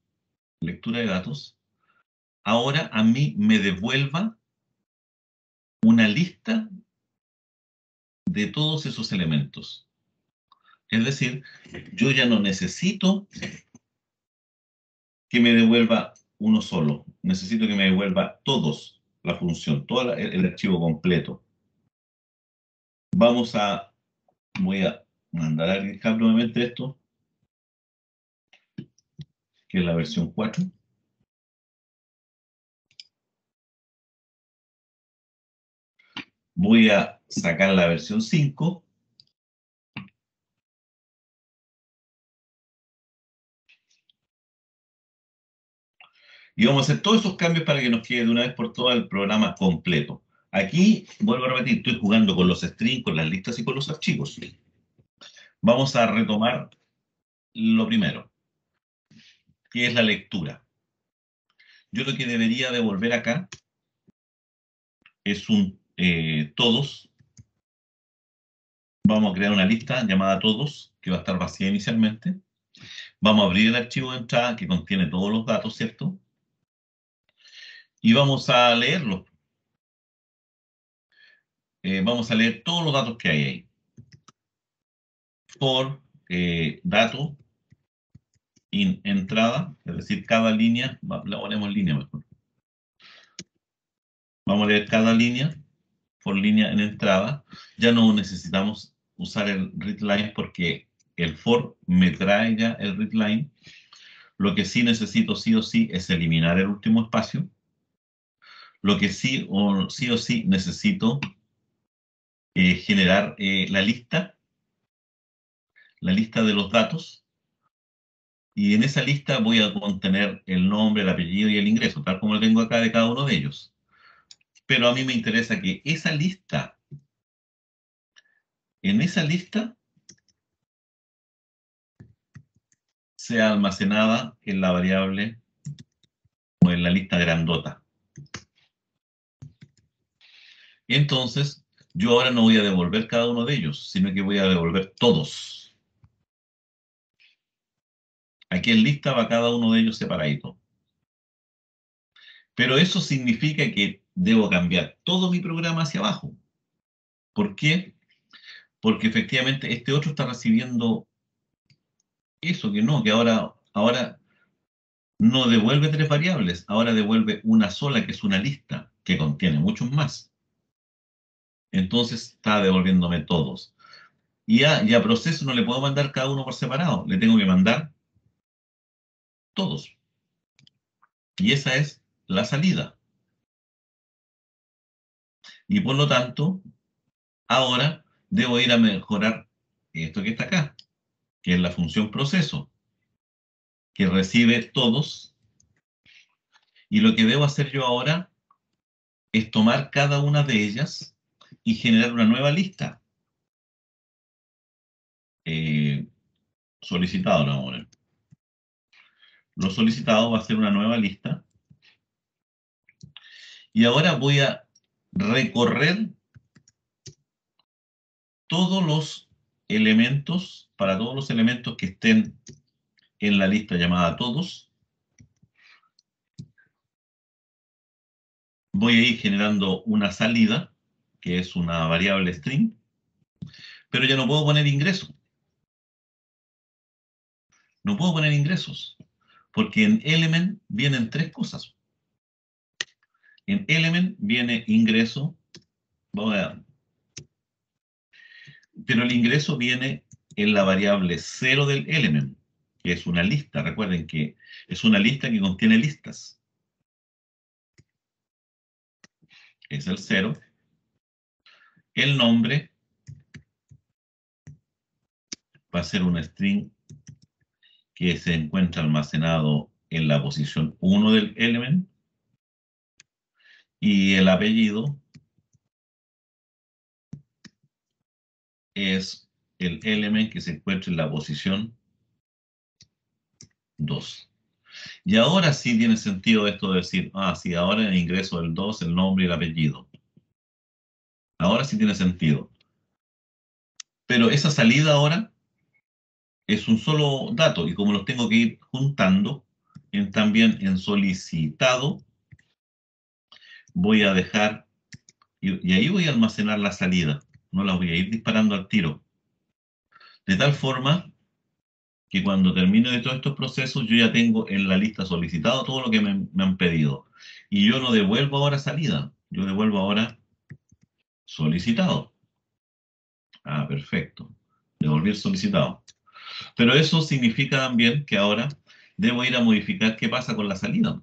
Speaker 1: lectura de datos, ahora a mí me devuelva una lista de todos esos elementos. Es decir, yo ya no necesito que me devuelva uno solo, necesito que me devuelva todos, la función, todo el archivo completo. Voy a mandar a GitHub nuevamente esto, que es la versión 4. Voy a sacar la versión 5. Y vamos a hacer todos esos cambios para que nos quede de una vez por todas el programa completo. Aquí, vuelvo a repetir, estoy jugando con los strings, con las listas y con los archivos. Vamos a retomar lo primero, que es la lectura. Yo lo que debería devolver acá es un todos. Vamos a crear una lista llamada todos, que va a estar vacía inicialmente. Vamos a abrir el archivo de entrada que contiene todos los datos, ¿cierto? Y vamos a leerlos. Vamos a leer todos los datos que hay ahí. Por dato entrada, es decir, cada línea, la ponemos en línea mejor. Vamos a leer cada línea por línea en entrada. Ya no necesitamos usar el readline porque el for me trae ya el readline. Lo que sí necesito sí o sí es eliminar el último espacio. Lo que sí o sí necesito generar la lista de los datos. Y en esa lista voy a contener el nombre, el apellido y el ingreso, tal como lo tengo acá de cada uno de ellos. Pero a mí me interesa que esa lista, en esa lista, sea almacenada en la variable o en la lista grandota. Entonces, yo ahora no voy a devolver cada uno de ellos, sino que voy a devolver todos. Aquí en lista va cada uno de ellos separadito. Pero eso significa que debo cambiar todo mi programa hacia abajo. ¿Por qué? Porque efectivamente este otro está recibiendo eso, que ahora no devuelve 3 variables, ahora devuelve una sola, que es una lista, que contiene muchos más. Entonces está devolviéndome todos. Y a proceso no le puedo mandar cada uno por separado, le tengo que mandar todos. Y esa es la salida. Y por lo tanto, ahora debo ir a mejorar esto que está acá, que es la función proceso, que recibe todos. Y lo que debo hacer yo ahora es tomar cada una de ellas y generar una nueva lista. Solicitado, no, bueno. Lo solicitado va a ser una nueva lista. Y ahora voy a recorrer todos los elementos, para todos los elementos que estén en la lista llamada todos. Voy a ir generando una salida, que es una variable string, pero ya no puedo poner ingreso. No puedo poner ingresos, porque en element vienen 3 cosas. En element viene ingreso, pero el ingreso viene en la variable 0 del element, que es una lista. Recuerden que es una lista que contiene listas. Es el 0. El nombre va a ser una string que se encuentra almacenado en la posición 1 del element. Y el apellido es el element que se encuentra en la posición 2. Y ahora sí tiene sentido esto de decir, sí, ahora el ingreso del 2, el nombre y el apellido. Ahora sí tiene sentido. Pero esa salida ahora es un solo dato, y como los tengo que ir juntando, también en solicitado, voy a dejar, y ahí voy a almacenar la salida. No la voy a ir disparando al tiro. De tal forma que cuando termine de todos estos procesos, yo ya tengo en la lista solicitado todo lo que me han pedido. Y yo no devuelvo ahora salida, yo devuelvo ahora solicitado. Perfecto. Devolver solicitado. Pero eso significa también que ahora debo ir a modificar qué pasa con la salida.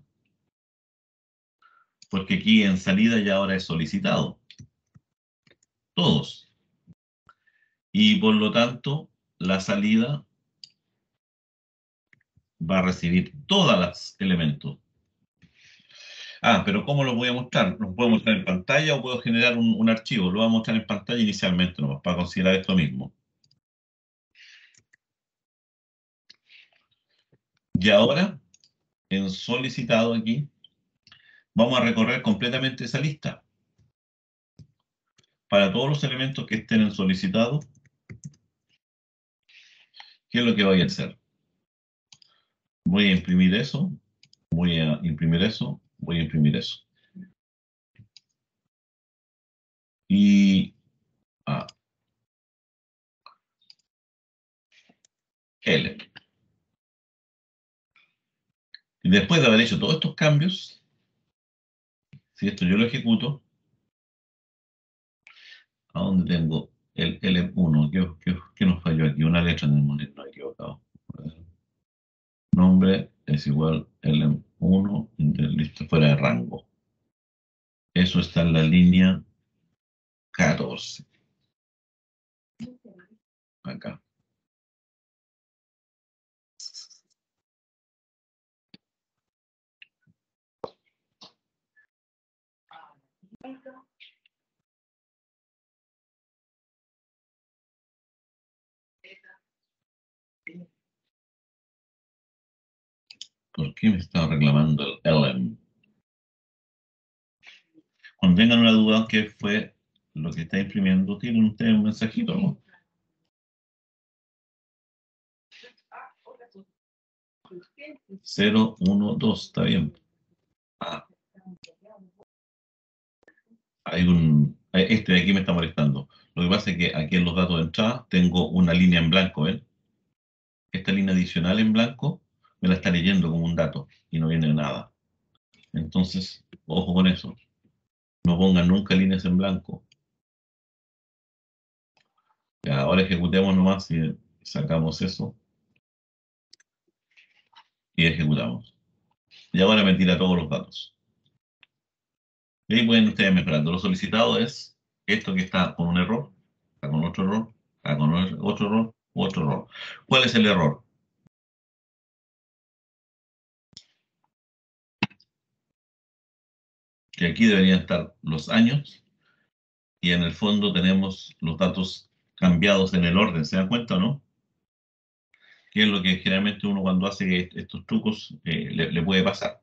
Speaker 1: Porque aquí en salida ya ahora es solicitado. Todos. Y por lo tanto, la salida va a recibir todos los elementos. Pero ¿cómo los voy a mostrar? ¿Los puedo mostrar en pantalla o puedo generar un archivo? Lo voy a mostrar en pantalla inicialmente, nomás, para considerar esto mismo. Y ahora, en solicitado aquí, vamos a recorrer completamente esa lista. Para todos los elementos que estén en solicitado, ¿qué es lo que voy a hacer? Voy a imprimir eso, voy a imprimir eso, voy a imprimir eso. Y L. Y después de haber hecho todos estos cambios, si esto yo lo ejecuto, ¿a dónde tengo el L1? ¿Qué nos falló aquí? Una letra en el monito, no he equivocado. Nombre es igual L1, listo, fuera de rango. Eso está en la línea 14. Acá. ¿Por qué me estaba reclamando el LM? Cuando tengan una duda, ¿qué fue lo que está imprimiendo, tienen ustedes un mensajito, ¿no? Cero, 1, 2, está bien. Ah, este de aquí me está molestando. Lo que pasa es que aquí en los datos de entrada tengo una línea en blanco, ¿ven? Esta línea adicional en blanco me la está leyendo como un dato y no viene nada. Entonces, ojo con eso. No pongan nunca líneas en blanco. Ya, ahora ejecutemos nomás y sacamos eso y ejecutamos. Y ahora me tira todos los datos. Y ahí pueden ustedes mejorando. Lo solicitado es esto que está con un error, está con otro error, está con otro error, otro error. ¿Cuál es el error? Que aquí deberían estar los años y en el fondo tenemos los datos cambiados en el orden. ¿Se dan cuenta o no? Que es lo que generalmente uno cuando hace estos trucos le puede pasar.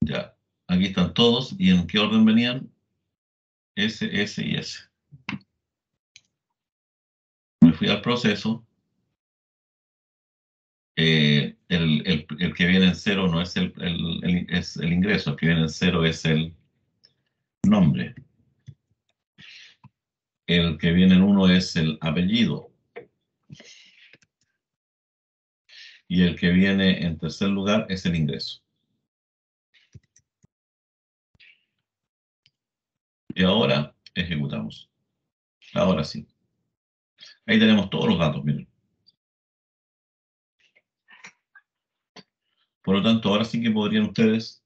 Speaker 1: Ya, aquí están todos y en qué orden venían, S, S y S. Me fui al proceso. El que viene en cero no es es el ingreso, el que viene en cero es el nombre. El que viene en uno es el apellido. Y el que viene en tercer lugar es el ingreso. Y ahora ejecutamos. Ahora sí. Ahí tenemos todos los datos, miren. Por lo tanto, ahora sí que podrían ustedes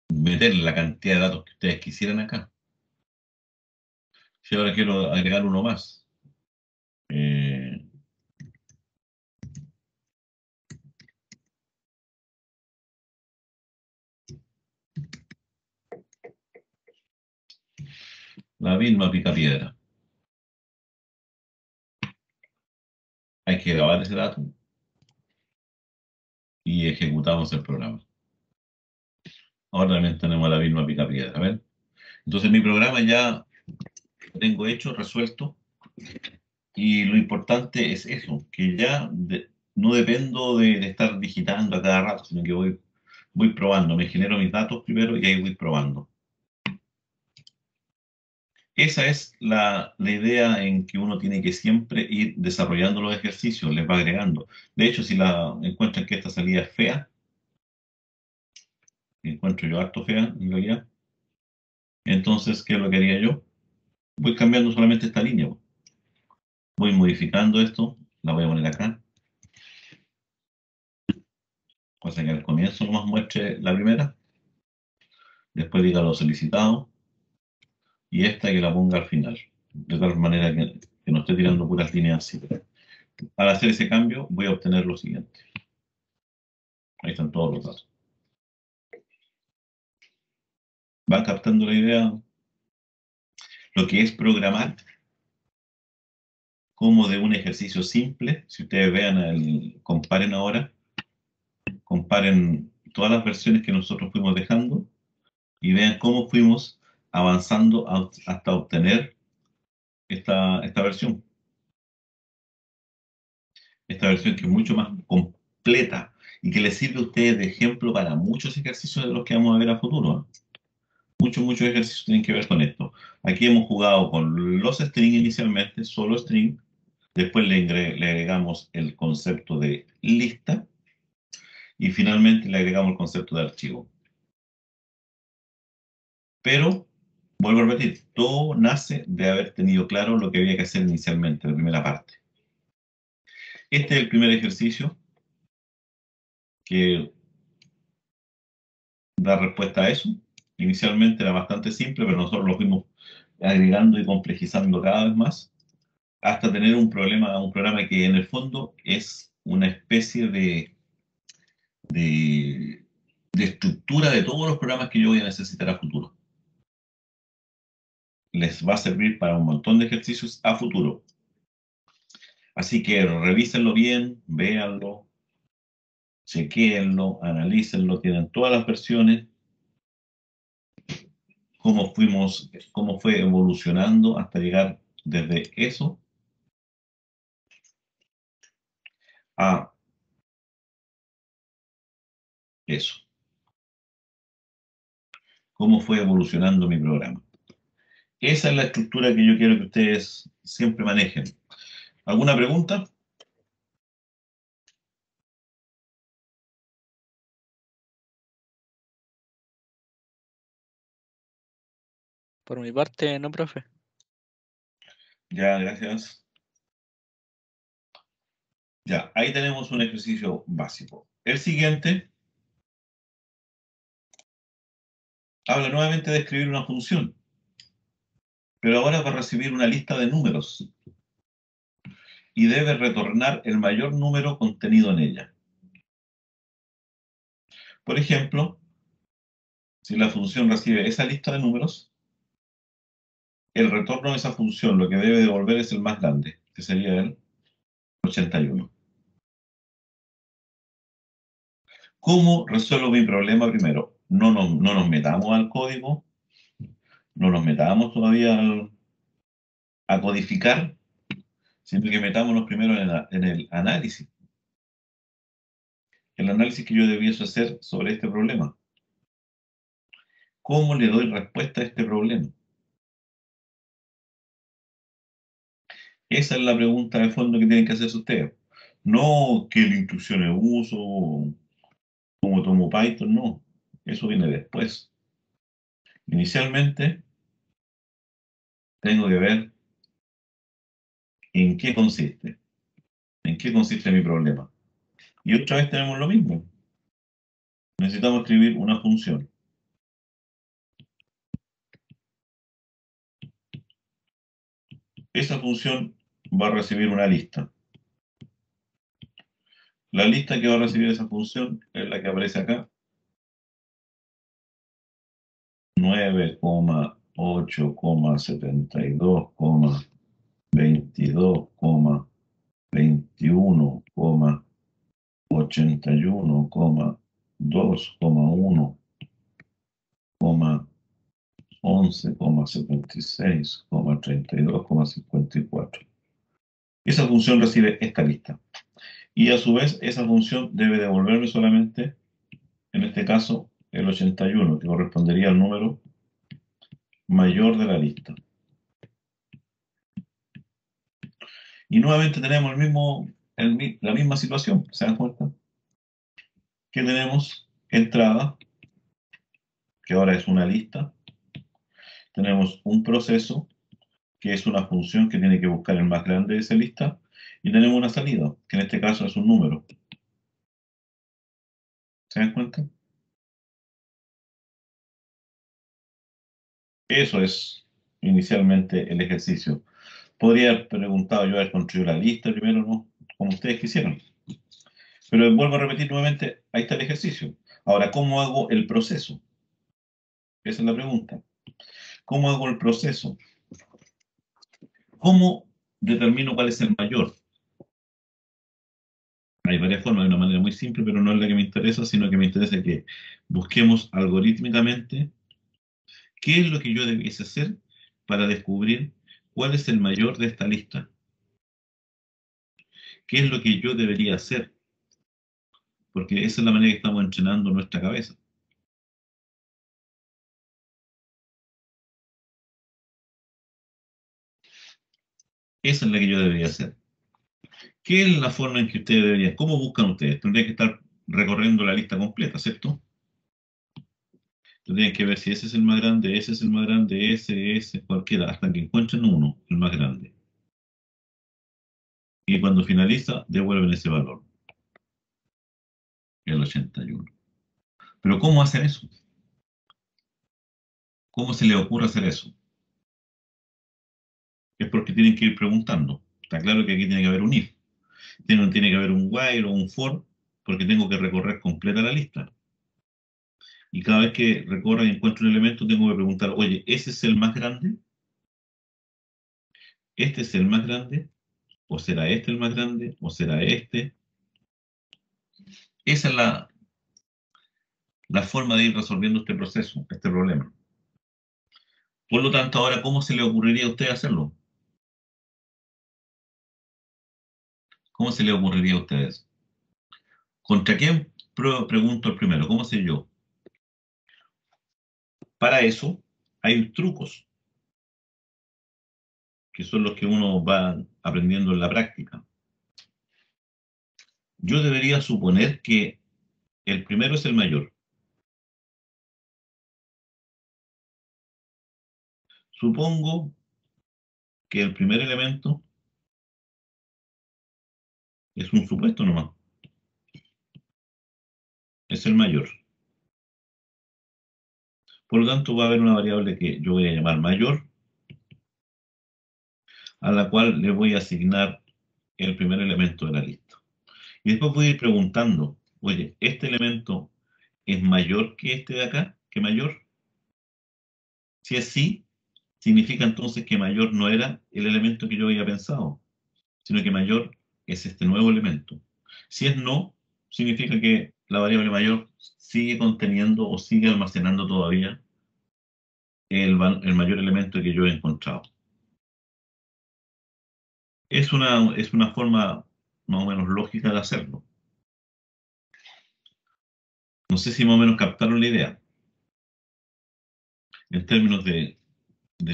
Speaker 1: meter la cantidad de datos que ustedes quisieran acá. Si ahora quiero agregar uno más. La Vilma Picapiedra. Hay que grabar ese dato y ejecutamos el programa. Ahora también tenemos la Vilma Picapiedra. A ver. Entonces mi programa ya tengo hecho, resuelto. Y lo importante es eso, que ya no dependo de estar digitando a cada rato, sino que voy probando. Me genero mis datos primero y ahí voy probando. Esa es la idea en que uno tiene que siempre ir desarrollando los ejercicios, les va agregando. De hecho, si la encuentran que esta salida es fea, encuentro yo harto fea en realidad, entonces, ¿qué es lo que haría yo? Voy cambiando solamente esta línea. Voy modificando esto, la voy a poner acá. Cosa que al comienzo nomás muestre la primera, después diga lo solicitado, y esta que la ponga al final, de tal manera que no esté tirando puras líneas así. Al hacer ese cambio voy a obtener lo siguiente. Ahí están todos los datos. ¿Van captando la idea? Lo que es programar como de un ejercicio simple. Si ustedes vean, comparen ahora, comparen todas las versiones que nosotros fuimos dejando y vean cómo fuimos avanzando hasta obtener esta versión. Esta versión que es mucho más completa y que les sirve a ustedes de ejemplo para muchos ejercicios de los que vamos a ver a futuro. Muchos ejercicios tienen que ver con esto. Aquí hemos jugado con los string inicialmente, solo string. Después le agregamos el concepto de lista y finalmente le agregamos el concepto de archivo. Pero, vuelvo a repetir, todo nace de haber tenido claro lo que había que hacer inicialmente, la primera parte. Este es el primer ejercicio que da respuesta a eso. Inicialmente era bastante simple, pero nosotros lo fuimos agregando y complejizando cada vez más hasta tener un programa que en el fondo es una especie de estructura de todos los programas que yo voy a necesitar a futuro. Les va a servir para un montón de ejercicios a futuro. Así que revísenlo bien, véanlo, chequéenlo, analícenlo, tienen todas las versiones, cómo fue evolucionando hasta llegar desde eso a eso. Cómo fue evolucionando mi programa. Esa es la estructura que yo quiero que ustedes siempre manejen. ¿Alguna pregunta?
Speaker 4: Por mi parte, no, profe.
Speaker 1: Ya, gracias. Ya, ahí tenemos un ejercicio básico. El siguiente habla nuevamente de escribir una función, pero ahora va a recibir una lista de números y debe retornar el mayor número contenido en ella. Por ejemplo, si la función recibe esa lista de números, el retorno de esa función lo que debe devolver es el más grande, que sería el 81. ¿Cómo resuelvo mi problema primero? No nos metamos al código, no nos metamos todavía a codificar, sino que metámonos primero en el análisis. El análisis que yo debiese hacer sobre este problema. ¿Cómo le doy respuesta a este problema? Esa es la pregunta de fondo que tienen que hacerse ustedes. No qué instrucciones uso, cómo tomo Python, no. Eso viene después. Inicialmente, tengo que ver en qué consiste. En qué consiste mi problema. Y otra vez tenemos lo mismo. Necesitamos escribir una función. Esa función va a recibir una lista. La lista que va a recibir esa función es la que aparece acá. 9,8,22,22,21,11,72,54. Esa función recibe esta lista. Y a su vez, esa función debe devolverme solamente, en este caso, el 81, que correspondería al número mayor de la lista. Y nuevamente tenemos la misma situación, ¿se dan cuenta? Que tenemos entrada, que ahora es una lista. Tenemos un proceso, que es una función que tiene que buscar el más grande de esa lista. Y tenemos una salida, que en este caso es un número. ¿Se dan cuenta? Eso es inicialmente el ejercicio. Podría haber preguntado yo haber construido la lista primero, ¿no? Como ustedes quisieran. Pero vuelvo a repetir nuevamente, ahí está el ejercicio. Ahora, ¿cómo hago el proceso? Esa es la pregunta. ¿Cómo hago el proceso? ¿Cómo determino cuál es el mayor? Hay varias formas, de una manera muy simple, pero no es la que me interesa, sino que me interesa que busquemos algorítmicamente qué es lo que yo debiese hacer para descubrir cuál es el mayor de esta lista. ¿Qué es lo que yo debería hacer? Porque esa es la manera que estamos entrenando nuestra cabeza. Esa es la que yo debería hacer. ¿Qué es la forma en que ustedes deberían? ¿Cómo buscan ustedes? Tendrían que estar recorriendo la lista completa, ¿cierto? Tendrían que ver si ese es el más grande, ese es el más grande, ese, cualquiera, hasta que encuentren uno, el más grande. Y cuando finaliza, devuelven ese valor, el 81. Pero ¿cómo hacen eso? ¿Cómo se les ocurre hacer eso? Es porque tienen que ir preguntando. Está claro que aquí tiene que haber un if. Tiene que haber un while o un for, porque tengo que recorrer completa la lista. Y cada vez que recorra y encuentro un elemento, tengo que preguntar, oye, ¿ese es el más grande? ¿Este es el más grande? ¿O será este el más grande? ¿O será este? Esa es la forma de ir resolviendo este proceso, este problema. Por lo tanto, ahora, ¿cómo se le ocurriría a usted hacerlo? ¿Cómo se le ocurriría a ustedes? ¿Contra quién pregunto el primero? ¿Cómo sé yo? Para eso hay trucos, que son los que uno va aprendiendo en la práctica. Yo debería suponer que el primero es el mayor. Supongo que el primer elemento es un supuesto nomás. Es el mayor. Por lo tanto, va a haber una variable que yo voy a llamar mayor, a la cual le voy a asignar el primer elemento de la lista. Y después voy a ir preguntando, oye, ¿este elemento es mayor que este de acá? ¿Que mayor? Si es sí, significa entonces que mayor no era el elemento que yo había pensado, sino que mayor es este nuevo elemento. Si es no, significa que la variable mayor sigue conteniendo o sigue almacenando todavía el mayor elemento que yo he encontrado. Es una forma más o menos lógica de hacerlo. No sé si más o menos captaron la idea. En términos de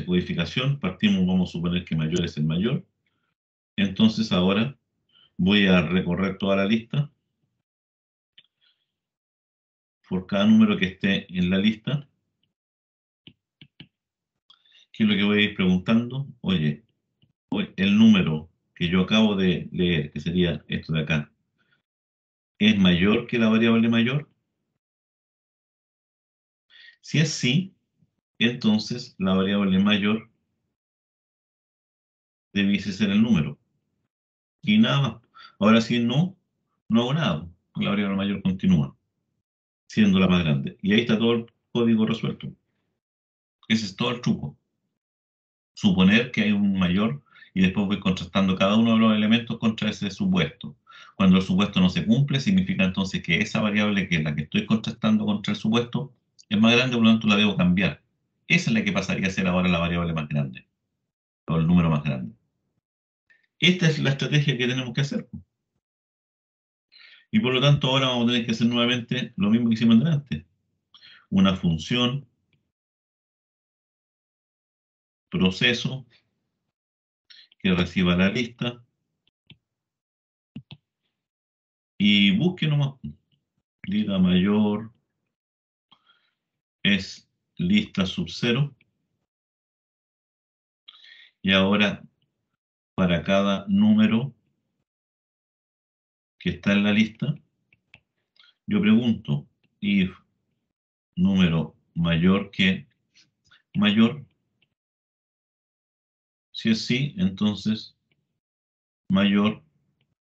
Speaker 1: codificación, partimos, vamos a suponer que mayor es el mayor. Entonces ahora voy a recorrer toda la lista. Por cada número que esté en la lista, ¿qué es lo que voy a ir preguntando? Oye, el número que yo acabo de leer, que sería esto de acá, ¿es mayor que la variable mayor? Si es sí, entonces la variable mayor debiese ser el número. Y nada más. Ahora si no, no hago nada. La variable mayor continúa siendo la más grande. Y ahí está todo el código resuelto. Ese es todo el truco. Suponer que hay un mayor y después voy contrastando cada uno de los elementos contra ese supuesto. Cuando el supuesto no se cumple, significa entonces que esa variable que es la que estoy contrastando contra el supuesto es más grande, por lo tanto la debo cambiar. Esa es la que pasaría a ser ahora la variable más grande, o el número más grande. Esta es la estrategia que tenemos que hacer. Y por lo tanto ahora vamos a tener que hacer nuevamente lo mismo que hicimos antes. Una función, proceso, que reciba la lista y busque nomás. Lista mayor es lista sub 0. Y ahora, para cada número que está en la lista, yo pregunto if número mayor que mayor. Si es sí, entonces mayor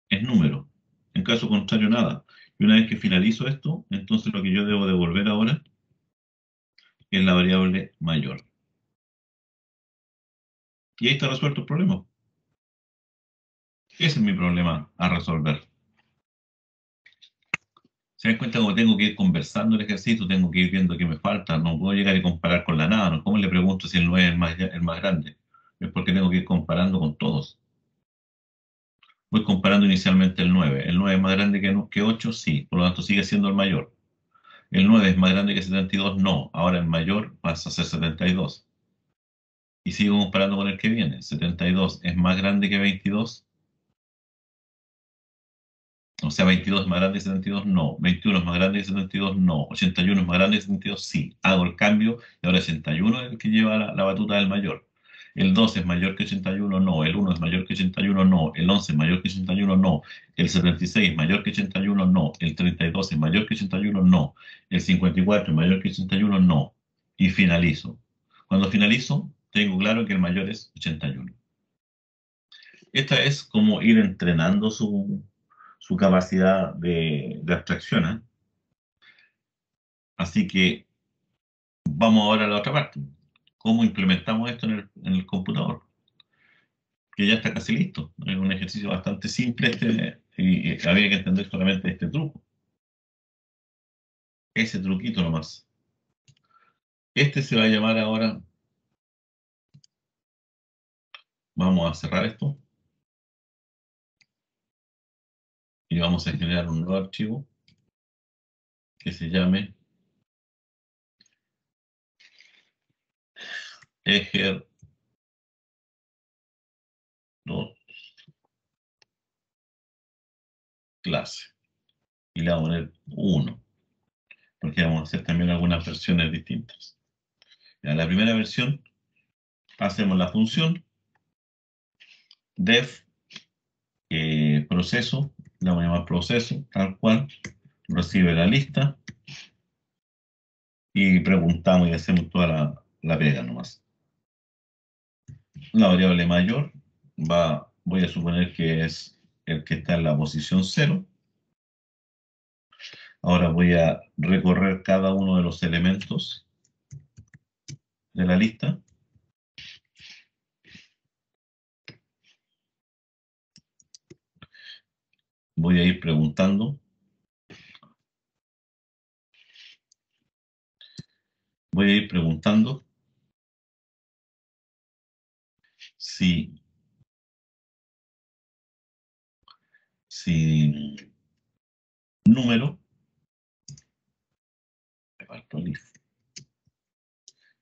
Speaker 1: es número. En caso contrario, nada. Y una vez que finalizo esto, entonces lo que yo debo devolver ahora es la variable mayor. Y ahí está resuelto el problema. Ese es mi problema a resolver. Se dan cuenta cómo tengo que ir conversando el ejercicio, tengo que ir viendo qué me falta, no puedo llegar y comparar con la nada, ¿no? ¿Cómo le pregunto si el 9 es el más grande? Es porque tengo que ir comparando con todos. Voy comparando inicialmente el 9. ¿El 9 es más grande que 8? Sí, por lo tanto sigue siendo el mayor. ¿El 9 es más grande que 72? No, ahora el mayor pasa a ser 72. Y sigo comparando con el que viene. ¿72 es más grande que 22? O sea, 22 es más grande que 72, no. 21 es más grande que 72, no. 81 es más grande que 72, sí. Hago el cambio y ahora 81 es el que lleva la batuta del mayor. El 2 es mayor que 81, no. El 1 es mayor que 81, no. El 11 es mayor que 81, no. El 76 es mayor que 81, no. El 32 es mayor que 81, no. El 54 es mayor que 81, no. Y finalizo. Cuando finalizo, tengo claro que el mayor es 81. Esta es como ir entrenando su capacidad de abstracción, ¿eh? Así que vamos ahora a la otra parte. ¿Cómo implementamos esto en el computador? Que ya está casi listo. Es un ejercicio bastante simple y había que entender solamente este truco. Ese truquito nomás. Este se va a llamar ahora. Vamos a cerrar esto. Y vamos a generar un nuevo archivo que se llame ejer clase. Y le vamos a poner 1. Porque vamos a hacer también algunas versiones distintas. En la primera versión hacemos la función def proceso, la vamos a llamar proceso, tal cual, recibe la lista y preguntamos y hacemos toda la pega nomás. La variable mayor voy a suponer que es el que está en la posición 0. Ahora voy a recorrer cada uno de los elementos de la lista. Voy a ir preguntando. Voy a ir preguntando si número, me faltó el if,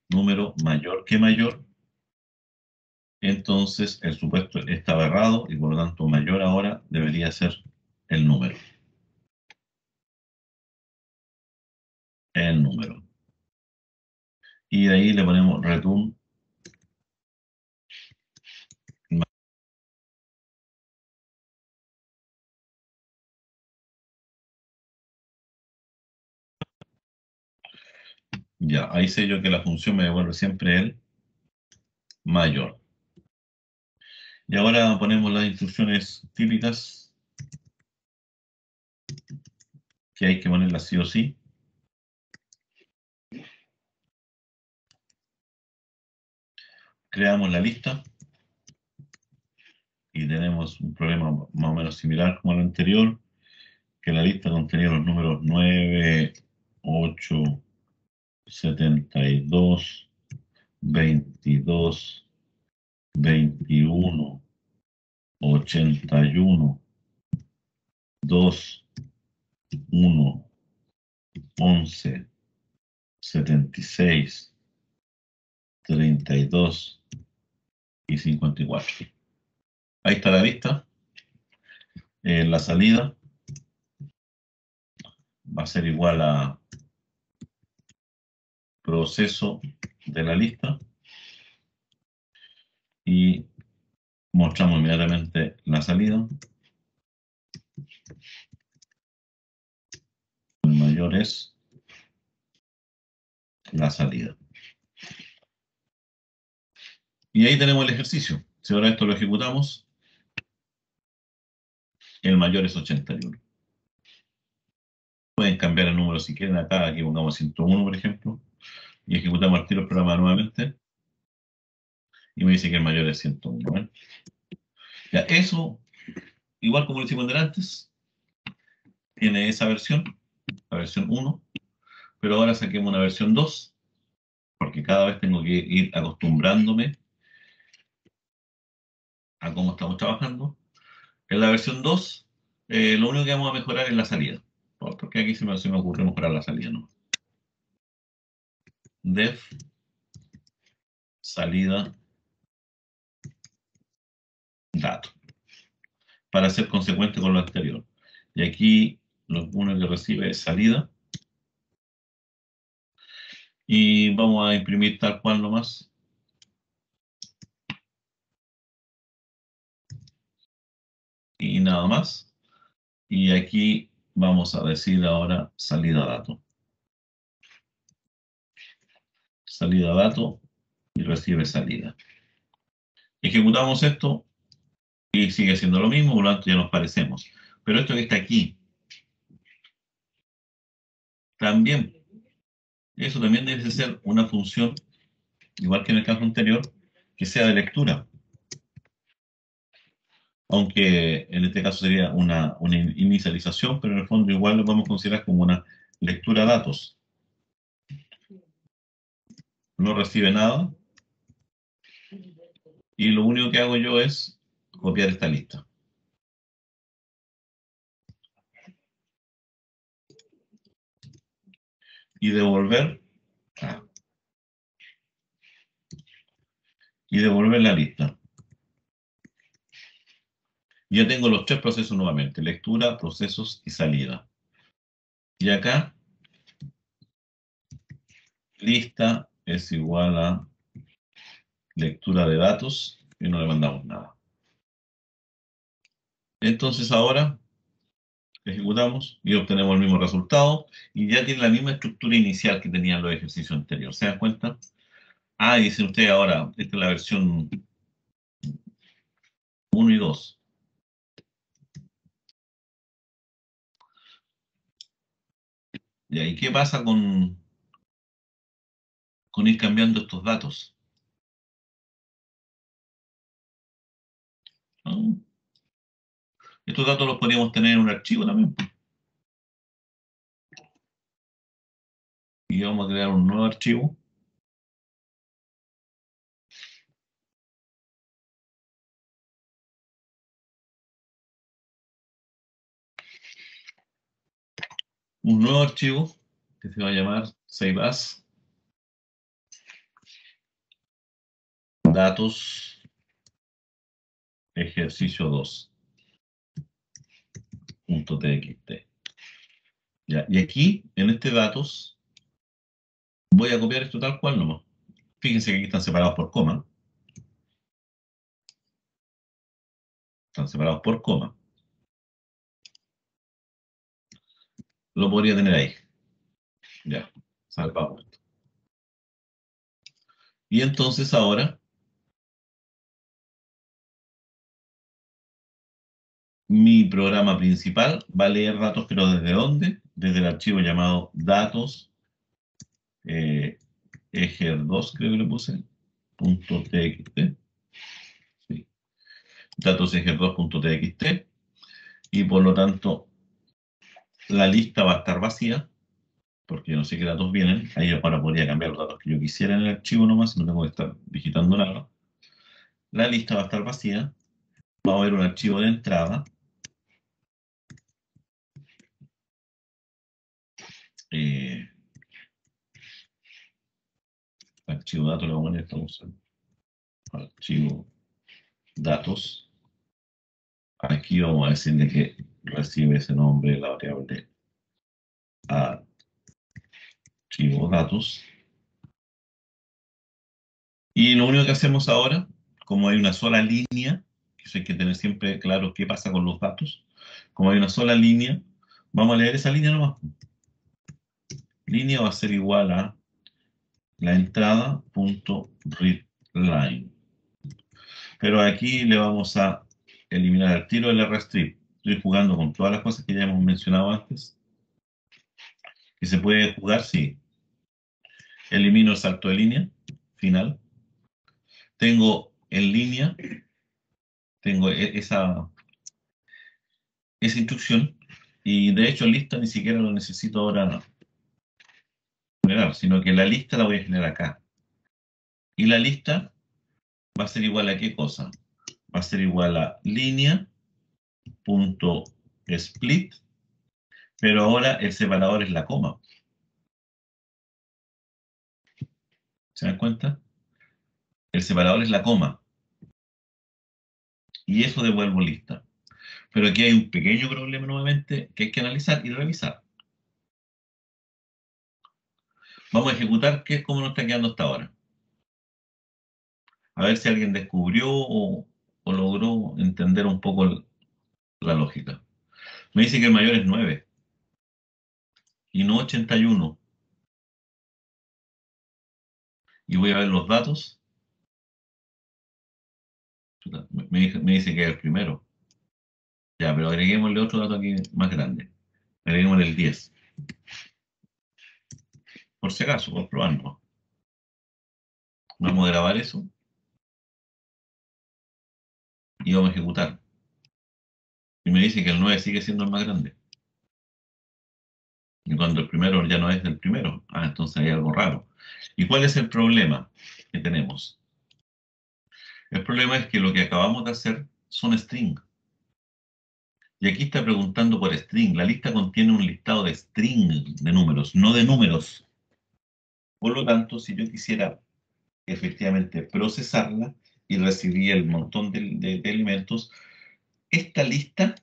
Speaker 1: número mayor que mayor, entonces el supuesto estaba errado y por lo tanto mayor ahora debería ser el número. El número. Y de ahí le ponemos return. Ya, ahí sé yo que la función me devuelve siempre el mayor. Y ahora ponemos las instrucciones típicas que hay que ponerlas sí o sí. Creamos la lista y tenemos un problema más o menos similar como el anterior, que la lista contenía los números 9, 8, 72, 22, 21, 81, 2, 1, 11, 76, 32 y 54. Ahí está la lista. La salida va a ser igual a proceso de la lista y mostramos inmediatamente la salida. El mayor es la salida. Y ahí tenemos el ejercicio. Si ahora esto lo ejecutamos, el mayor es 81. Pueden cambiar el número si quieren acá, aquí pongamos 101, por ejemplo, y ejecutamos el tiro el programa nuevamente, y me dice que el mayor es 101. ¿eh? Ya, eso, igual como lo hicimos antes, tiene esa versión, la versión 1, pero ahora saquemos una versión 2, porque cada vez tengo que ir acostumbrándome a cómo estamos trabajando. En la versión 2, lo único que vamos a mejorar es la salida, porque aquí se me ocurre mejorar la salida, ¿no? Def salida dato, para ser consecuente con lo anterior. Y aquí lo único que recibe es salida. Y vamos a imprimir tal cual nomás. Y nada más. Y aquí vamos a decir ahora salida dato. Salida dato y recibe salida. Ejecutamos esto y sigue siendo lo mismo, por lo tanto ya nos parecemos. Pero esto que está aquí, también, eso también debe ser una función, igual que en el caso anterior, que sea de lectura. Aunque en este caso sería una inicialización, pero en el fondo igual lo podemos considerar como una lectura datos. No recibe nada. Y lo único que hago yo es copiar esta lista. Y devolver. Y devolver la lista. Ya tengo los tres procesos nuevamente. Lectura, procesos y salida. Y acá, lista es igual a lectura de datos y no le mandamos nada. Entonces ahora ejecutamos y obtenemos el mismo resultado y ya tiene la misma estructura inicial que tenían los ejercicios anteriores. ¿Se dan cuenta? Ah, y dicen ustedes ahora, esta es la versión 1 y 2. ¿Y ahí qué pasa con ir cambiando estos datos? ¿Ah? Estos datos los podríamos tener en un archivo también. Y vamos a crear un nuevo archivo. Un nuevo archivo que se va a llamar Save As. Datos ejercicio 2.txt. Ya, y aquí, en este datos, voy a copiar esto tal cual nomás. Fíjense que aquí están separados por coma. Están separados por coma. Lo podría tener ahí. Ya, salvamos esto. Y entonces ahora, mi programa principal va a leer datos, pero ¿desde dónde? Desde el archivo llamado datos, ejer2, creo que le puse, .txt. Sí. Datos ejer2.txt. Y por lo tanto, la lista va a estar vacía, porque yo no sé qué datos vienen. Ahí ahora podría cambiar los datos que yo quisiera en el archivo nomás, no tengo que estar digitando nada. La lista va a estar vacía. Va a haber un archivo de entrada. Archivo datos, le vamos a poner esta opción. Archivo datos. Aquí vamos a decirle que recibe ese nombre la variable archivo datos. Y lo único que hacemos ahora, como hay una sola línea, que eso hay que tener siempre claro qué pasa con los datos, como hay una sola línea, vamos a leer esa línea nomás. Línea va a ser igual a la entrada.readLine. Pero aquí le vamos a eliminar el tiro del rstrip. Estoy jugando con todas las cosas que ya hemos mencionado antes. Que se puede jugar, sí. Elimino el salto de línea, final. Tengo en línea, tengo esa instrucción. Y de hecho, lista ni siquiera lo necesito ahora generar, sino que la lista la voy a generar acá. Y la lista va a ser igual a qué cosa? Va a ser igual a línea.split, pero ahora el separador es la coma. ¿Se dan cuenta? El separador es la coma. Y eso devuelvo lista. Pero aquí hay un pequeño problema nuevamente que hay que analizar y revisar. Vamos a ejecutar qué es cómo nos está quedando hasta ahora. A ver si alguien descubrió o logró entender un poco la lógica. Me dice que el mayor es 9 y no 81. Y voy a ver los datos. Me dice que es el primero. Ya, pero agreguémosle otro dato aquí más grande. Agreguémosle el 10. Por si acaso, por probarlo. Vamos a grabar eso. Y vamos a ejecutar. Y me dice que el 9 sigue siendo el más grande. Y cuando el primero ya no es del primero, entonces hay algo raro. ¿Y cuál es el problema que tenemos? El problema es que lo que acabamos de hacer son string. Y aquí está preguntando por string. La lista contiene un listado de string de números, no de números. Por lo tanto, si yo quisiera efectivamente procesarla y recibir el montón de elementos, esta lista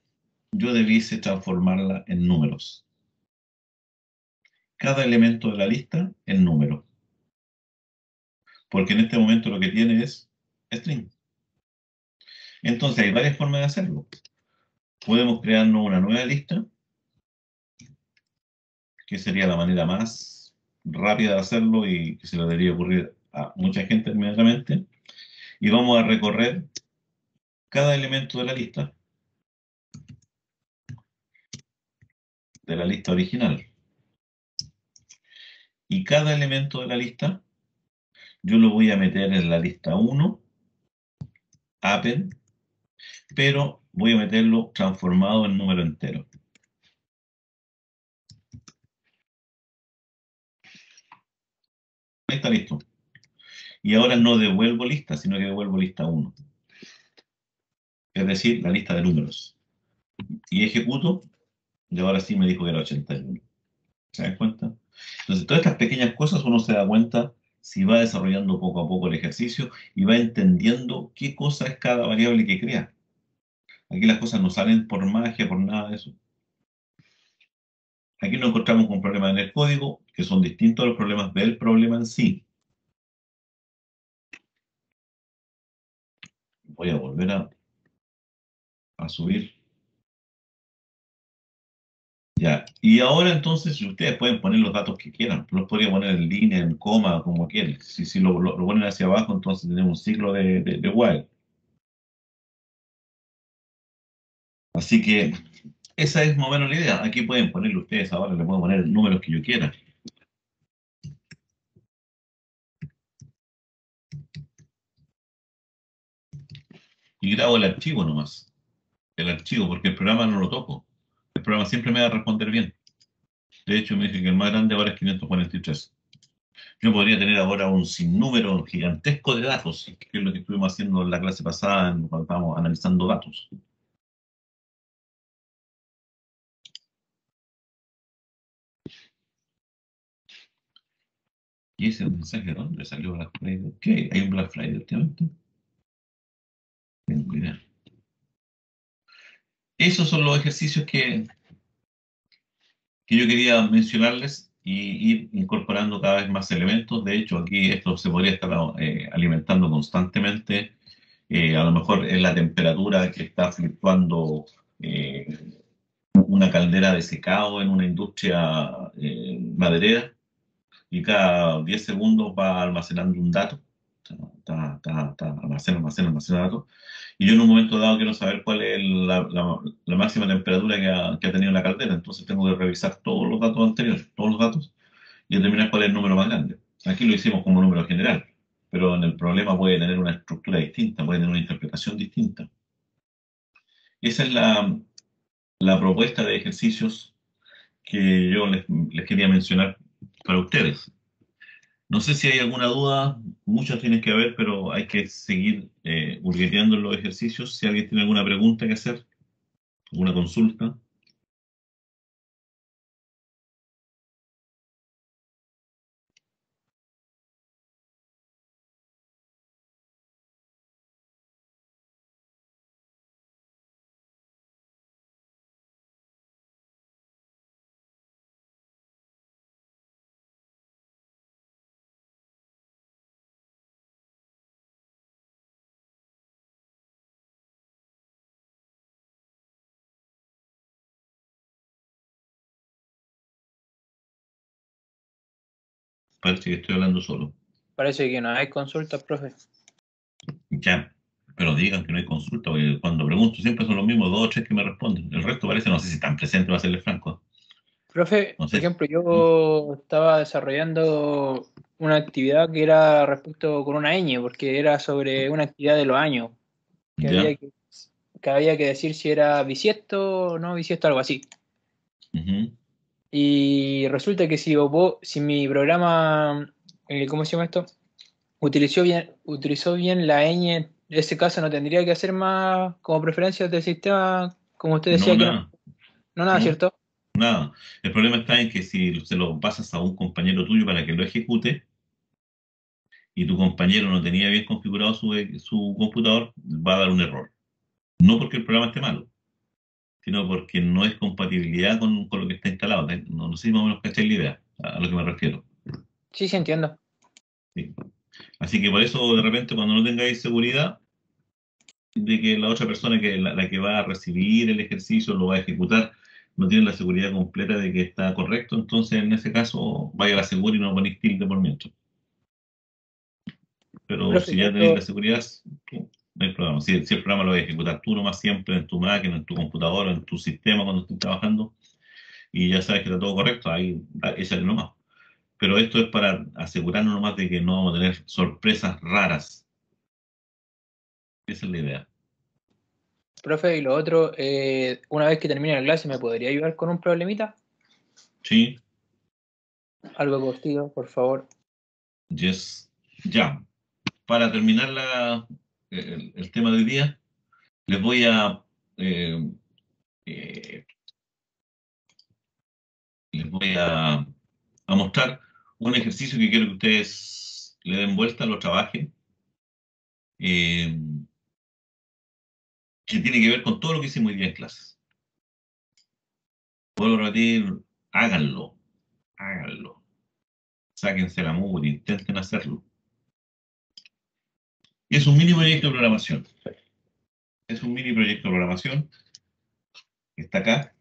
Speaker 1: yo debiese transformarla en números. Cada elemento de la lista en número. Porque en este momento lo que tiene es string. Entonces hay varias formas de hacerlo. Podemos crearnos una nueva lista, que sería la manera más rápida de hacerlo y que se le debería ocurrir a mucha gente inmediatamente. Y vamos a recorrer cada elemento de la lista original. Y cada elemento de la lista yo lo voy a meter en la lista 1, append, pero voy a meterlo transformado en número entero. Ahí está listo. Y ahora no devuelvo lista, sino que devuelvo lista 1. Es decir, la lista de números. Y ejecuto, y ahora sí me dijo que era 81. ¿Se dan cuenta? Entonces, todas estas pequeñas cosas uno se da cuenta si va desarrollando poco a poco el ejercicio y va entendiendo qué cosa es cada variable que crea. Aquí las cosas no salen por magia, por nada de eso. Aquí nos encontramos con problemas en el código que son distintos a los problemas del problema en sí. Voy a volver a subir. Ya. Y ahora entonces ustedes pueden poner los datos que quieran. Los podría poner en línea, en coma, como quieran. Si lo ponen hacia abajo, entonces tenemos un ciclo de while. Así que esa es más o menos la idea. Aquí pueden ponerle ustedes ahora, le puedo poner números que yo quiera. Y grabo el archivo nomás. El archivo, porque el programa no lo toco. El programa siempre me va a responder bien. De hecho, me dice que el más grande ahora es 543. Yo podría tener ahora un sinnúmero gigantesco de datos, que es lo que estuvimos haciendo en la clase pasada cuando estábamos analizando datos. ¿Y ese mensaje de dónde salió Black Friday? ¿Qué? ¿Hay un Black Friday últimamente? Tengo idea. Esos son los ejercicios que yo quería mencionarles y ir incorporando cada vez más elementos. De hecho, aquí esto se podría estar alimentando constantemente. A lo mejor es la temperatura que está fluctuando una caldera de secado en una industria maderera y cada 10 segundos va almacenando un dato. Almacena datos. Y yo en un momento dado quiero saber cuál es la máxima temperatura que ha tenido la caldera. Entonces tengo que revisar todos los datos anteriores, todos los datos, y determinar cuál es el número más grande. Aquí lo hicimos como número general, pero en el problema puede tener una estructura distinta, puede tener una interpretación distinta. Esa es la propuesta de ejercicios que yo les quería mencionar para ustedes. No sé si hay alguna duda, muchas tienen que haber, pero hay que seguir hurgueteando en los ejercicios. Si alguien tiene alguna pregunta que hacer, alguna consulta. Parece que estoy hablando solo.
Speaker 3: Parece que no hay consultas, profe.
Speaker 1: Ya, pero digan que no hay consulta, porque cuando pregunto siempre son los mismos 2 o 3 que me responden. El resto parece, no sé si están presentes, va a serles franco.
Speaker 3: Profe,
Speaker 1: No
Speaker 3: por
Speaker 1: sé.
Speaker 3: ejemplo, yo estaba desarrollando una actividad que era respecto con una ñ, porque era sobre una actividad de los años, que
Speaker 1: Ya.
Speaker 3: había que decir si era bisiesto o no bisiesto, algo así.
Speaker 1: Ujú.
Speaker 3: Y resulta que si mi programa, ¿cómo se llama esto? Utilizó bien la ñ, en ese caso no tendría que hacer más como preferencias del sistema, como usted
Speaker 1: No,
Speaker 3: decía que no,
Speaker 1: nada,
Speaker 3: no nada,
Speaker 1: no,
Speaker 3: ¿cierto?
Speaker 1: nada. El problema está en que si se lo pasas a un compañero tuyo para que lo ejecute y tu compañero no tenía bien configurado su computador, va a dar un error. No porque el programa esté malo, sino porque no es compatibilidad con lo que está instalado. No, no sé si más o menos cacháis la idea a lo que me refiero.
Speaker 3: Sí, sí, entiendo.
Speaker 1: Sí. Así que por eso, de repente, cuando no tengáis seguridad de que la otra persona, que la que va a recibir el ejercicio, lo va a ejecutar, no tiene la seguridad completa de que está correcto, entonces en ese caso vaya a la segura y no ponéis tilde por mientras. Pero
Speaker 3: Profe,
Speaker 1: si ya tenéis la seguridad, no hay problema. Si el programa lo vas a ejecutar tú nomás siempre en tu máquina, en tu computadora, en tu sistema cuando estés trabajando, y ya sabes que está todo correcto, ahí échale nomás. Pero esto es para asegurarnos nomás de que no vamos a tener sorpresas raras. Esa es la idea.
Speaker 3: profe, y lo otro, una vez que termine la clase, ¿me podría ayudar con un problemita?
Speaker 1: Sí,
Speaker 3: Algo cortito, por favor.
Speaker 1: yes, ya. Para terminar el tema de hoy día, les voy eh, eh, les voy a mostrar un ejercicio que quiero que ustedes le den vuelta, lo trabajen, eh, que tiene que ver con todo lo que hicimos hoy día en clases. Vuelvo a repetir, háganlo, háganlo. Sáquense la mugre, intenten hacerlo. Y es un mini proyecto de programación. Es un mini proyecto de programación que está acá.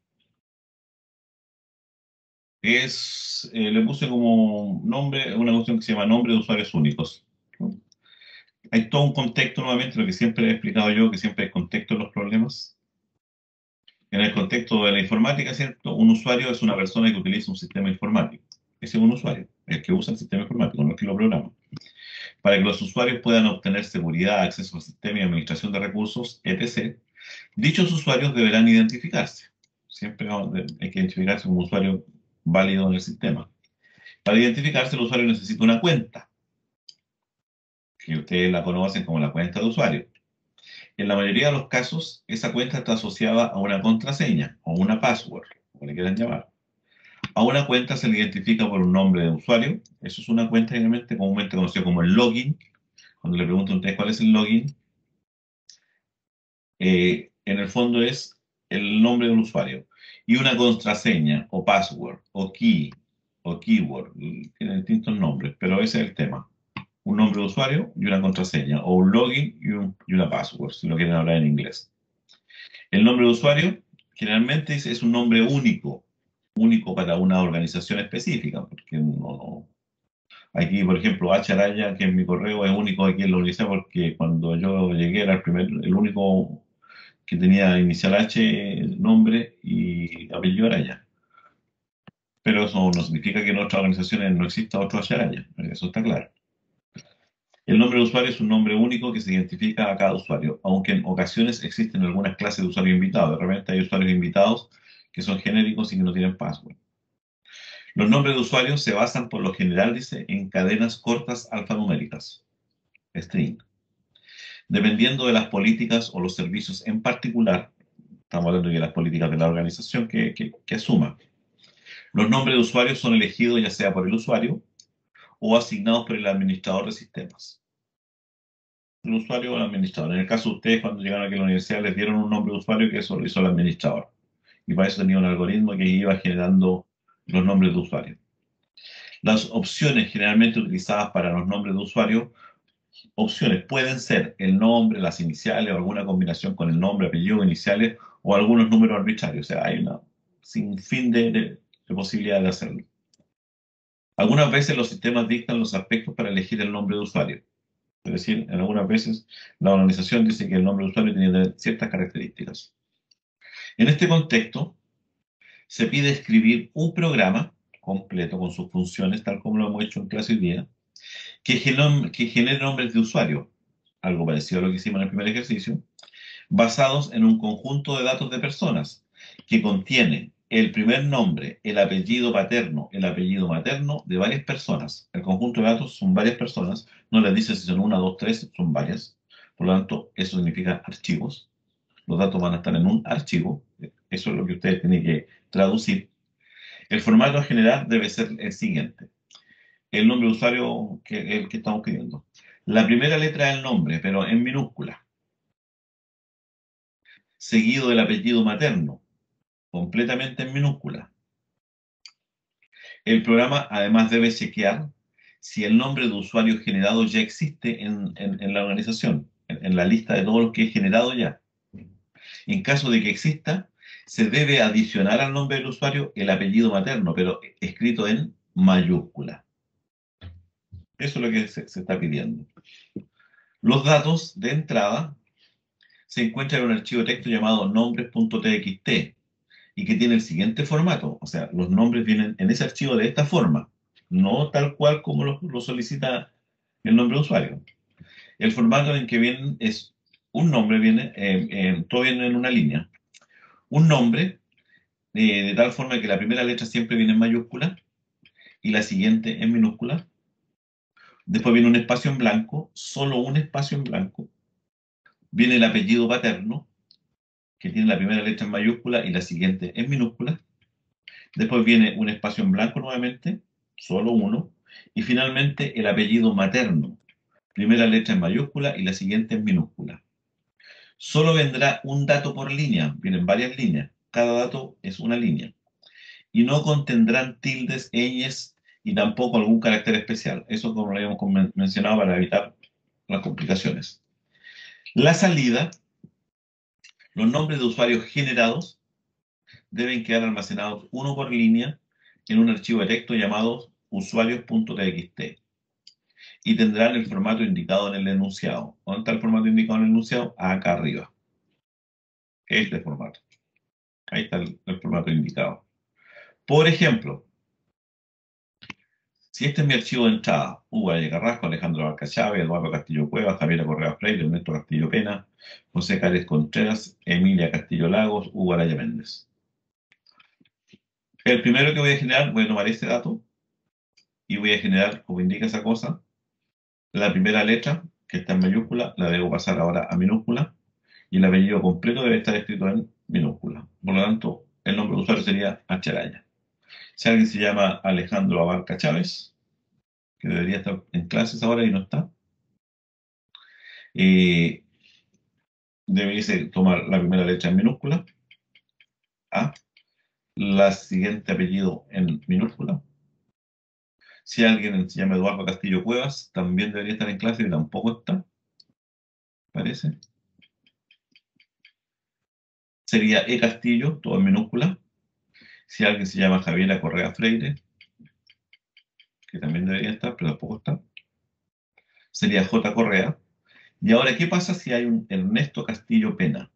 Speaker 1: Le puse como nombre una cuestión que se llama nombre de usuarios únicos. Hay todo un contexto, nuevamente, lo que siempre he explicado yo, que siempre hay contexto en los problemas. En el contexto de la informática, ¿cierto? Un usuario es una persona que utiliza un sistema informático. Ese es un usuario, el que usa el sistema informático, no el que lo programa. Para que los usuarios puedan obtener seguridad, acceso al sistema y administración de recursos, etc., dichos usuarios deberán identificarse. Siempre hay que identificarse como usuario válido en el sistema. Para identificarse, el usuario necesita una cuenta, que ustedes la conocen como la cuenta de usuario. En la mayoría de los casos, esa cuenta está asociada a una contraseña o una password, como le quieran llamar. A una cuenta se le identifica por un nombre de usuario. Eso es una cuenta generalmente comúnmente conocida como el login. Cuando le preguntan a ustedes cuál es el login, en el fondo es el nombre del usuario. Y una contraseña o password o key o keyword, tienen distintos nombres, pero ese es el tema. Un nombre de usuario y una contraseña, o un login y una password, si lo quieren hablar en inglés. El nombre de usuario generalmente es un nombre único, único para una organización específica, porque aquí, por ejemplo, H. Araya, que es mi correo, es único aquí en la universidad porque cuando yo llegué era el único que tenía inicial H, nombre y apellido Araya. Pero eso no significa que en otras organizaciones no exista otro H. Araya, eso está claro. El nombre de usuario es un nombre único que se identifica a cada usuario, aunque en ocasiones existen algunas clases de usuario invitado. De repente hay usuarios invitados que son genéricos y que no tienen password. Los nombres de usuarios se basan por lo general, dice, en cadenas cortas alfanuméricas, string. Dependiendo de las políticas o los servicios en particular, estamos hablando de las políticas de la organización que asuma. Los nombres de usuarios son elegidos ya sea por el usuario o asignados por el administrador de sistemas. El usuario o el administrador. En el caso de ustedes, cuando llegaron aquí a la universidad, les dieron un nombre de usuario que eso lo hizo el administrador. Y para eso tenía un algoritmo que iba generando los nombres de usuario. Las opciones generalmente utilizadas para los nombres de usuario, opciones pueden ser el nombre, las iniciales o alguna combinación con el nombre, apellido, iniciales o algunos números arbitrarios. O sea, hay una sinfín de posibilidades de hacerlo. Algunas veces los sistemas dictan los aspectos para elegir el nombre de usuario. Es decir, en algunas veces la organización dice que el nombre de usuario tiene que tener ciertas características. En este contexto, se pide escribir un programa completo con sus funciones, tal como lo hemos hecho en clase hoy día, que genere nombres de usuario, algo parecido a lo que hicimos en el primer ejercicio, basados en un conjunto de datos de personas que contiene el primer nombre, el apellido paterno, el apellido materno de varias personas. El conjunto de datos son varias personas. No les dice si son una, dos, tres, son varias. Por lo tanto, eso significa archivos. Los datos van a estar en un archivo. Eso es lo que ustedes tienen que traducir. El formato a generar debe ser el siguiente. El nombre de usuario el que estamos pidiendo. La primera letra del nombre, pero en minúscula. Seguido del apellido materno, completamente en minúscula. El programa además debe chequear si el nombre de usuario generado ya existe en la organización, en la lista de todos los que he generado ya. En caso de que exista, se debe adicionar al nombre del usuario el apellido materno, pero escrito en mayúscula. Eso es lo que se está pidiendo. Los datos de entrada se encuentran en un archivo de texto llamado nombres.txt y que tiene el siguiente formato. O sea, los nombres vienen en ese archivo de esta forma, no tal cual como lo solicita el nombre de usuario. El formato en que vienen es un nombre, todo viene en una línea. Un nombre, de tal forma que la primera letra siempre viene en mayúscula y la siguiente en minúscula. Después viene un espacio en blanco, solo un espacio en blanco. Viene el apellido paterno, que tiene la primera letra en mayúscula y la siguiente en minúscula. Después viene un espacio en blanco nuevamente, solo uno. Y finalmente el apellido materno, primera letra en mayúscula y la siguiente en minúscula. Solo vendrá un dato por línea, vienen varias líneas. Cada dato es una línea. Y no contendrán tildes, ñes y tampoco algún carácter especial. Eso como lo habíamos mencionado para evitar las complicaciones. La salida, los nombres de usuarios generados deben quedar almacenados uno por línea en un archivo de texto llamado usuarios.txt y tendrán el formato indicado en el enunciado. ¿Dónde está el formato indicado en el enunciado? Acá arriba. Este formato. Ahí está el formato indicado. Por ejemplo, si este es mi archivo de entrada, Hugo Valle Carrasco, Alejandro Barca Chávez, Eduardo Castillo Cuevas, Javier Correa Freire, Ernesto Castillo Pena, José Cárez Contreras, Emilia Castillo Lagos, Hugo Araya Méndez. El primero que voy a generar, voy a tomar este dato y voy a generar, como indica esa cosa, la primera letra, que está en mayúscula, la debo pasar ahora a minúscula, y el apellido completo debe estar escrito en minúscula. Por lo tanto, el nombre de usuario sería H. Araya. Si alguien se llama Alejandro Abarca Chávez, que debería estar en clases ahora y no está, debería tomar la primera letra en minúscula, A, la siguiente apellido en minúscula. Si alguien se llama Eduardo Castillo Cuevas, también debería estar en clase y tampoco está, parece. Sería E. Castillo, todo en minúscula. Si alguien se llama Javiera Correa Freire, que también debería estar, pero tampoco está, sería J. Correa. Y ahora, ¿qué pasa si hay un Ernesto Castillo Pena?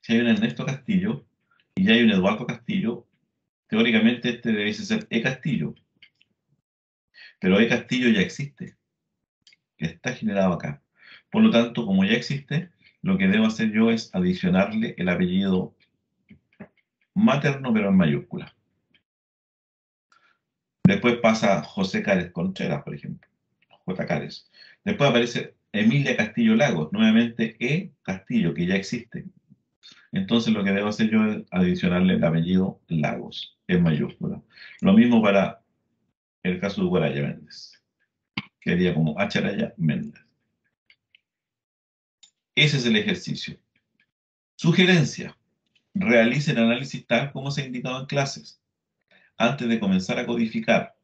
Speaker 1: Si hay un Ernesto Castillo y hay un Eduardo Castillo, teóricamente este debería ser E. Castillo. Pero E. Castillo ya existe, que está generado acá. Por lo tanto, como ya existe, lo que debo hacer yo es adicionarle el apellido materno, pero en mayúscula. Después pasa José Cárez Contreras, por ejemplo. J. Cárez. Después aparece Emilia Castillo Lagos, nuevamente E. Castillo, que ya existe. Entonces lo que debo hacer yo es adicionarle el apellido Lagos, en mayúscula. Lo mismo para el caso de Hugo Araya Méndez. Quedaría como H. Araya Méndez. Ese es el ejercicio. Sugerencia. Realice el análisis tal como se ha indicado en clases. Antes de comenzar a codificar,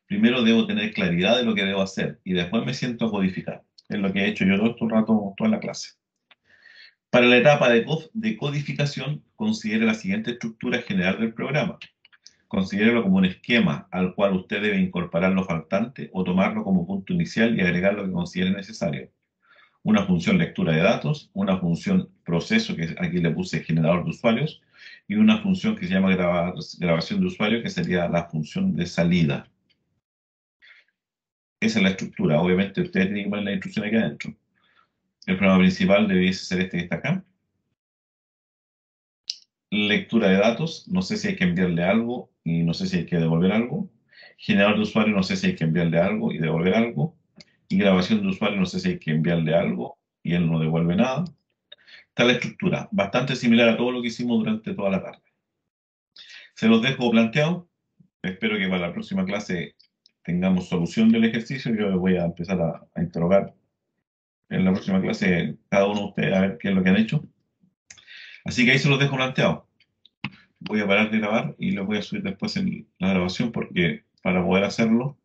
Speaker 1: primero debo tener claridad de lo que debo hacer y después me siento a codificar. Es lo que he hecho yo todo este rato, toda la clase. Para la etapa de codificación, considere la siguiente estructura general del programa. Considérelo como un esquema al cual usted debe incorporar lo faltante o tomarlo como punto inicial y agregar lo que considere necesario. Una función lectura de datos, una función proceso, que aquí le puse generador de usuarios, y una función que se llama grabación de usuario, que sería la función de salida. Esa es la estructura. Obviamente usted tiene que poner la instrucción aquí adentro. El programa principal debería ser este que está acá. lectura de datos, no sé si hay que enviarle algo y no sé si hay que devolver algo. Generador de usuario, no sé si hay que enviarle algo y devolver algo. Y grabación de usuario, no sé si hay que enviarle algo y él no devuelve nada. Está la estructura, bastante similar a todo lo que hicimos durante toda la tarde. Se los dejo planteado. Espero que para la próxima clase tengamos solución del ejercicio. Yo les voy a empezar a interrogar en la próxima clase cada uno de ustedes a ver qué es lo que han hecho. Así que ahí se los dejo planteado. Voy a parar de grabar y los voy a subir después en la grabación porque para poder hacerlo